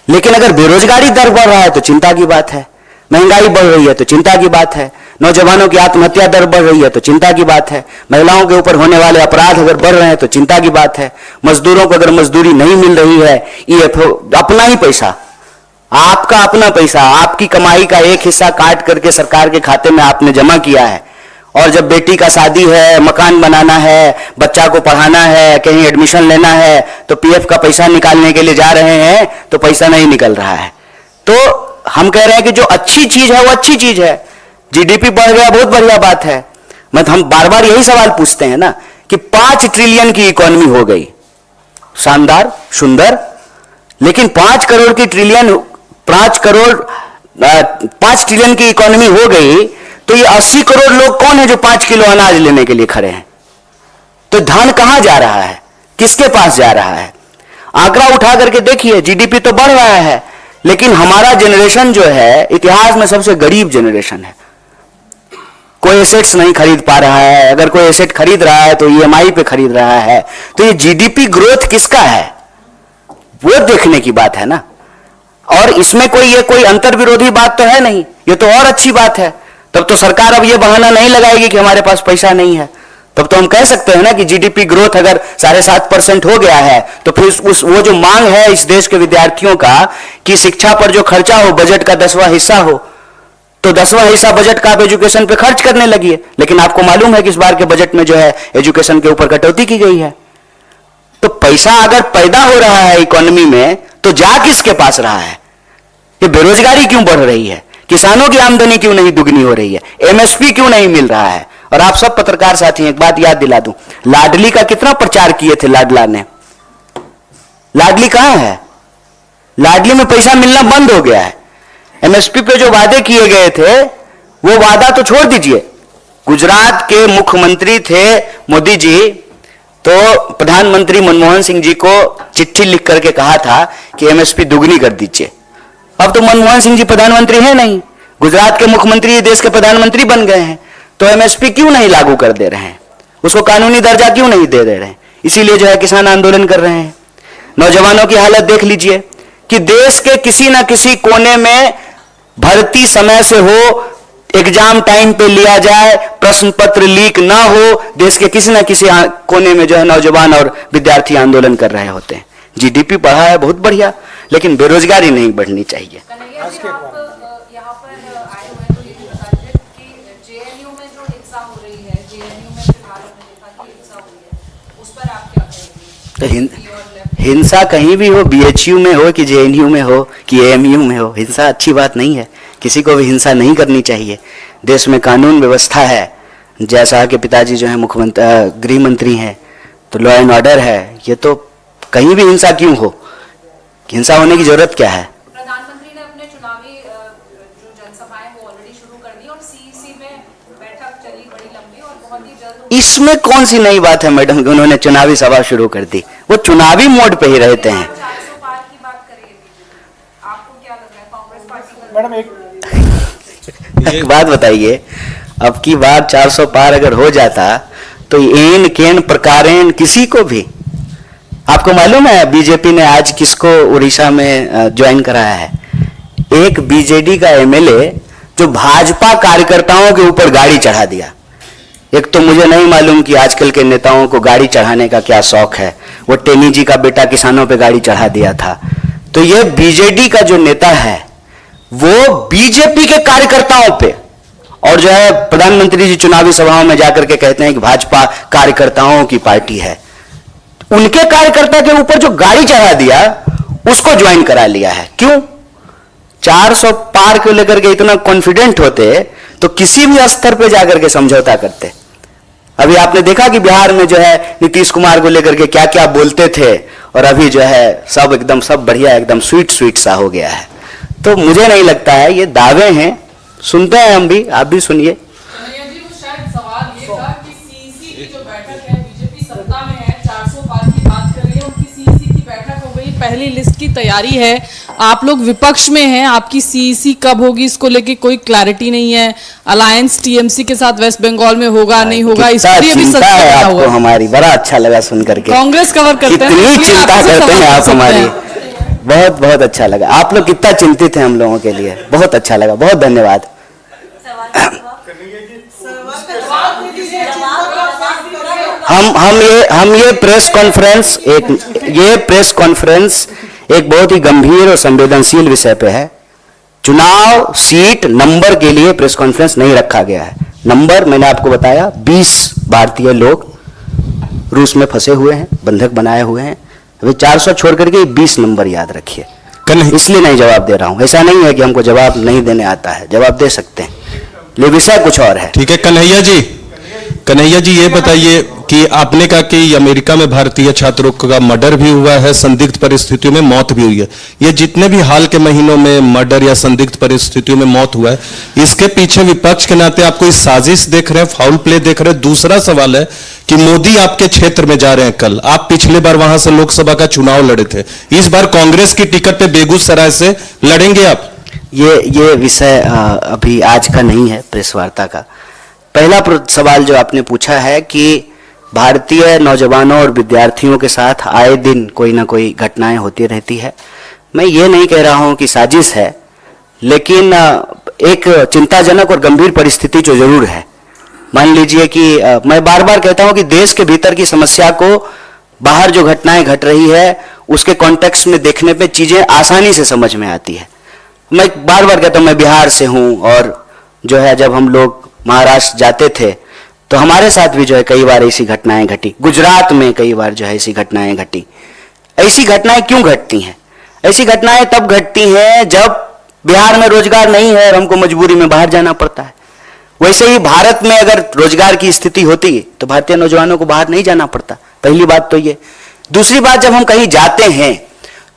लेकिन अगर बेरोजगारी दर बढ़ रहा है तो चिंता की बात है, महंगाई बढ़ रही है तो चिंता की बात है, नौजवानों की आत्महत्या दर बढ़ रही है तो चिंता की बात है, महिलाओं के ऊपर होने वाले अपराध अगर बढ़ रहे हैं तो चिंता की बात है, मजदूरों को अगर मजदूरी नहीं मिल रही है, ये अपना ही पैसा, आपका अपना पैसा, आपकी कमाई का एक हिस्सा काट करके सरकार के खाते में आपने जमा किया है, और जब बेटी का शादी है, मकान बनाना है, बच्चा को पढ़ाना है, कहीं एडमिशन लेना है, तो पीएफ का पैसा निकालने के लिए जा रहे हैं तो पैसा नहीं निकल रहा है। तो हम कह रहे हैं कि जो अच्छी चीज है वो अच्छी चीज है, जीडीपी बढ़ गया, बहुत बढ़िया बात है। मतलब हम बार बार यही सवाल पूछते हैं ना कि 5 ट्रिलियन की इकोनॉमी हो गई, शानदार, सुंदर, लेकिन 5 ट्रिलियन की इकोनॉमी हो गई तो ये 80 करोड़ लोग कौन है जो 5 किलो अनाज लेने के लिए खड़े हैं? तो धन कहां जा रहा है, किसके पास जा रहा है? आंकड़ा उठा करके देखिए, जीडीपी तो बढ़ रहा है, लेकिन हमारा जनरेशन जो है इतिहास में सबसे गरीब जनरेशन है, कोई एसेट्स नहीं खरीद पा रहा है, अगर कोई एसेट खरीद रहा है तो ईएमआई पे खरीद रहा है। तो ये जीडीपी ग्रोथ किसका है वो देखने की बात है ना, और इसमें कोई अंतर विरोधी बात तो है नहीं, ये तो और अच्छी बात है। तब तो सरकार अब ये बहाना नहीं लगाएगी कि हमारे पास पैसा नहीं है, तब तो हम कह सकते हैं ना कि जीडीपी ग्रोथ अगर 7.5% हो गया है तो फिर वो जो मांग है इस देश के विद्यार्थियों का कि शिक्षा पर जो खर्चा हो बजट का 10वां हिस्सा हो, तो 10वां हिस्सा बजट का आप एजुकेशन पे खर्च करने लगी है। लेकिन आपको मालूम है कि इस बार के बजट में जो है एजुकेशन के ऊपर कटौती की गई है। तो पैसा अगर पैदा हो रहा है इकोनॉमी में तो जा किसके पास रहा है? ये बेरोजगारी क्यों बढ़ रही है, किसानों की आमदनी क्यों नहीं दुगनी हो रही है, एमएसपी क्यों नहीं मिल रहा है? और आप सब पत्रकार साथी एक बात याद दिला दूं, लाडली का कितना प्रचार किए थे लाडला ने, लाडली कहां है? लाडली में पैसा मिलना बंद हो गया है। एमएसपी पे जो वादे किए गए थे वो वादा तो छोड़ दीजिए, गुजरात के मुख्यमंत्री थे मोदी जी, तो प्रधानमंत्री मनमोहन सिंह जी को चिट्ठी लिख करके कहा था कि एमएसपी दुगनी कर दीजिए। अब तो मनमोहन सिंह जी प्रधानमंत्री हैं नहीं, गुजरात के मुख्यमंत्री देश के प्रधानमंत्री बन गए हैं, तो एमएसपी क्यों नहीं लागू कर दे रहे हैं, उसको कानूनी दर्जा क्यों नहीं दे रहे हैं? इसीलिए जो है किसान आंदोलन कर रहे हैं। नौजवानों की हालत देख लीजिए कि देश के किसी ना किसी कोने में भर्ती समय से हो, एग्जाम टाइम पे लिया जाए, प्रश्न पत्र लीक ना हो, देश के किसी ना किसी कोने में जो है नौजवान और विद्यार्थी आंदोलन कर रहे होते हैं। जीडीपी बढ़ा है, बहुत बढ़िया, लेकिन बेरोजगारी नहीं बढ़नी चाहिए। कन्हैया जी, आप यहाँ पर आए हुए हैं तो ये भी बता दीजिए कि जेएनयू में जो हिंसा हो रही है, जेएनयू में फिलहाल हमने देखा कि हिंसा हुई है, उस पर आप क्या कहेंगे? तो हिंसा कहीं भी हो, बीएचयू में हो कि जेएनयू में हो कि एएमयू में हो, हिंसा अच्छी बात नहीं है। किसी को भी हिंसा नहीं करनी चाहिए। देश में कानून व्यवस्था है, जैसा कि पिताजी जो है मुख्यमंत्री गृह मंत्री हैं, तो लॉ एंड ऑर्डर है। ये तो कहीं भी हिंसा क्यों हो, हिंसा होने की जरूरत क्या है? प्रधानमंत्री ने अपने चुनावी जो जनसभाएं वो ऑलरेडी शुरू कर दी और सीईसी में बैठक चली बड़ी लंबी और बहुत ही जल्द। इसमें कौन सी नई बात है मैडम कि उन्होंने चुनावी सभा शुरू कर दी? वो चुनावी मोड पे ही रहते हैं। 400 पार की बात करिए, आपको क्या लग रहा है कांग्रेस पार्टी? मैडम एक बात बताइए, अब की बार 400 पार अगर हो जाता तो एन केन प्रकारेण किसी को भी, आपको मालूम है बीजेपी ने आज किसको उड़ीसा में ज्वाइन कराया है? एक बीजेडी का एमएलए जो भाजपा कार्यकर्ताओं के ऊपर गाड़ी चढ़ा दिया। एक तो मुझे नहीं मालूम कि आजकल के नेताओं को गाड़ी चढ़ाने का क्या शौक है। वो टेनी जी का बेटा किसानों पे गाड़ी चढ़ा दिया था। तो ये बीजेडी का जो नेता है वो बीजेपी के कार्यकर्ताओं पे, और जो है प्रधानमंत्री जी चुनावी सभाओं में जाकर के कहते हैं कि भाजपा कार्यकर्ताओं की पार्टी है। उनके कार्यकर्ता के ऊपर जो गाड़ी चढ़ा दिया उसको ज्वाइन करा लिया है। क्यों? 400 पार को लेकर के इतना कॉन्फिडेंट होते तो किसी भी स्तर पे जाकर के समझौता करते। अभी आपने देखा कि बिहार में जो है नीतीश कुमार को लेकर के क्या क्या बोलते थे, और अभी जो है सब एकदम सब बढ़िया एकदम स्वीट स्वीट सा हो गया है। तो मुझे नहीं लगता है, ये दावे हैं, सुनते हैं हम भी, आप भी सुनिए। कन्हैया जी, वो शायद सवाल ये था कि सीईसी की जो बैठक है, बीजेपी सत्ता में है, 400 पार की बात कर रही है, उनकी सीईसी की बैठक हो गई, पहली लिस्ट की तैयारी है, आप लोग विपक्ष में हैं, आपकी सीईसी कब होगी इसको लेके कोई क्लैरिटी नहीं है। अलायंस टीएमसी के साथ वेस्ट बंगाल में होगा नहीं होगा, इसके लिए भी चिंता है आपको हमारी, बड़ा अच्छा लगा सुन करके। कांग्रेस कवर करते हैं, कितनी चिंता करते हैं आप हमारी, बहुत बहुत अच्छा लगा। आप लोग कितना चिंतित हैं हम लोगों के लिए, बहुत अच्छा लगा, बहुत धन्यवाद। हम ये प्रेस कॉन्फ्रेंस एक बहुत ही गंभीर और संवेदनशील विषय पे है। चुनाव सीट नंबर के लिए प्रेस कॉन्फ्रेंस नहीं रखा गया है। नंबर मैंने आपको बताया, 20 भारतीय लोग रूस में फंसे हुए हैं, बंधक बनाए हुए हैं। अभी 400 छोड़ करके 20 नंबर याद रखिए। इसलिए नहीं जवाब दे रहा हूं, ऐसा नहीं है कि हमको जवाब नहीं देने आता है, जवाब दे सकते हैं, लेकिन विषय कुछ और है। ठीक है कन्हैया जी ये बताइए कि आपने कहा कि अमेरिका में भारतीय छात्रों का मर्डर भी हुआ है, संदिग्ध परिस्थितियों में मौत भी हुई है। ये जितने भी हाल के महीनों में मर्डर या संदिग्ध परिस्थितियों में मौत हुआ है, इसके पीछे विपक्ष के नाते आप कोई साजिश देख रहे हैं, फाउल प्ले देख रहे हैं? दूसरा सवाल है कि मोदी आपके क्षेत्र में जा रहे हैं कल, आप पिछले बार वहां से लोकसभा का चुनाव लड़े थे, इस बार कांग्रेस की टिकट पे बेगूसराय से लड़ेंगे आप? ये विषय अभी आज का नहीं है प्रेस वार्ता का। पहला सवाल जो आपने पूछा है कि भारतीय नौजवानों और विद्यार्थियों के साथ आए दिन कोई ना कोई घटनाएं होती रहती है। मैं ये नहीं कह रहा हूं कि साजिश है, लेकिन एक चिंताजनक और गंभीर परिस्थिति जो जरूर है। मान लीजिए कि मैं बार बार कहता हूं कि देश के भीतर की समस्या को बाहर जो घटनाएं घट रही है उसके कॉन्टेक्स्ट में देखने पे चीजें आसानी से समझ में आती है। मैं बार बार कहता हूं, मैं बिहार से हूं, और जो है जब हम लोग महाराष्ट्र जाते थे तो हमारे साथ भी जो है कई बार ऐसी घटनाएं घटी, गुजरात में कई बार जो है ऐसी घटनाएं घटी। ऐसी घटनाएं क्यों घटती हैं? ऐसी घटनाएं तब घटती हैं जब बिहार में रोजगार नहीं है और हमको मजबूरी में बाहर जाना पड़ता है। वैसे ही भारत में अगर रोजगार की स्थिति होती तो भारतीय नौजवानों को बाहर नहीं जाना पड़ता। पहली बात तो ये। दूसरी बात, जब हम कहीं जाते हैं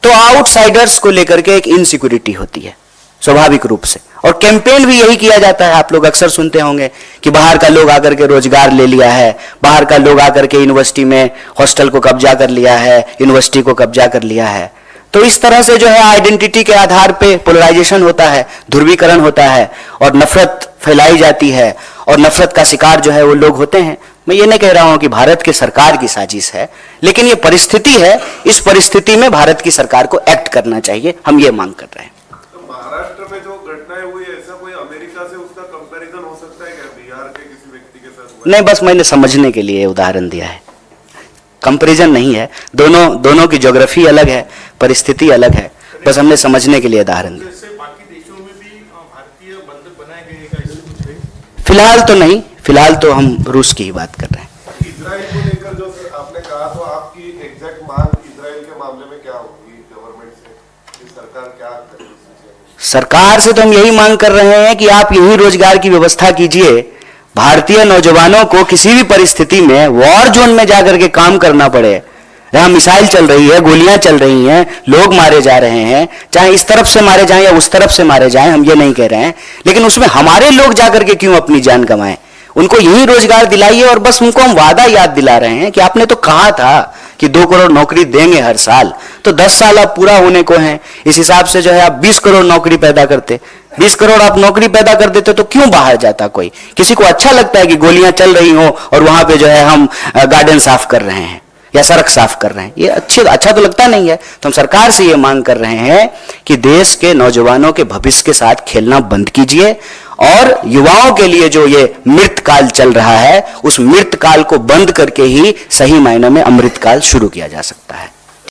तो आउटसाइडर्स को लेकर के एक इनसिक्योरिटी होती है स्वाभाविक रूप से, और कैंपेन भी यही किया जाता है। आप लोग अक्सर सुनते होंगे कि बाहर का लोग आकर के रोजगार ले लिया है, बाहर का लोग आकर के यूनिवर्सिटी में हॉस्टल को कब्जा कर लिया है, यूनिवर्सिटी को कब्जा कर लिया है। तो इस तरह से जो है आइडेंटिटी के आधार पे पोलराइजेशन होता है, ध्रुवीकरण होता है, और नफरत फैलाई जाती है, और नफरत का शिकार जो है वो लोग होते हैं। मैं ये नहीं कह रहा हूं कि भारत की सरकार की साजिश है, लेकिन ये परिस्थिति है। इस परिस्थिति में भारत की सरकार को एक्ट करना चाहिए, हम ये मांग कर रहे हैं। महाराष्ट्र में जो घटनाएं हुई, ऐसा कोई अमेरिका से उसका कंपैरिजन हो सकता है क्या बिहार के किसी व्यक्ति के साथ? नहीं, बस मैंने समझने के लिए उदाहरण दिया है, कंपैरिजन नहीं है। दोनों की ज्योग्राफी अलग है, परिस्थिति अलग है, बस हमने समझने के लिए उदाहरण दिया। बाकी देशों में भी भारतीय बंधक बनाए गए? फिलहाल तो नहीं, फिलहाल तो हम रूस की ही बात कर रहे हैं। इजराइल को लेकर जो आपने कहा, तो आपकी एग्जैक्ट सरकार से तो हम यही मांग कर रहे हैं कि आप यही रोजगार की व्यवस्था कीजिए। भारतीय नौजवानों को किसी भी परिस्थिति में वॉर जोन में जाकर के काम करना पड़े, जहां मिसाइल चल रही है, गोलियां चल रही हैं, लोग मारे जा रहे हैं, चाहे इस तरफ से मारे जाएं या उस तरफ से मारे जाएं, हम ये नहीं कह रहे हैं, लेकिन उसमें हमारे लोग जाकर के क्यों अपनी जान गंवाएं? उनको यही रोजगार दिलाइए और बस उनको हम वादा याद दिला रहे हैं कि आपने तो कहा था कि 2 करोड़ नौकरी देंगे हर साल, तो 10 साल अब पूरा होने को हैं। इस हिसाब से जो है आप 20 करोड़ नौकरी पैदा करते, 20 करोड़ आप नौकरी पैदा कर देते तो क्यों बाहर जाता कोई? किसी को अच्छा लगता है कि गोलियां चल रही हो और वहां पे जो है हम गार्डन साफ कर रहे हैं या सड़क साफ कर रहे हैं? ये अच्छा तो लगता नहीं है। तो हम सरकार से ये मांग कर रहे हैं कि देश के नौजवानों के भविष्य के साथ खेलना बंद कीजिए और युवाओं के लिए जो ये मृत काल चल रहा है, उस मृत काल को बंद करके ही सही मायने में अमृत काल शुरू किया जा सकता है।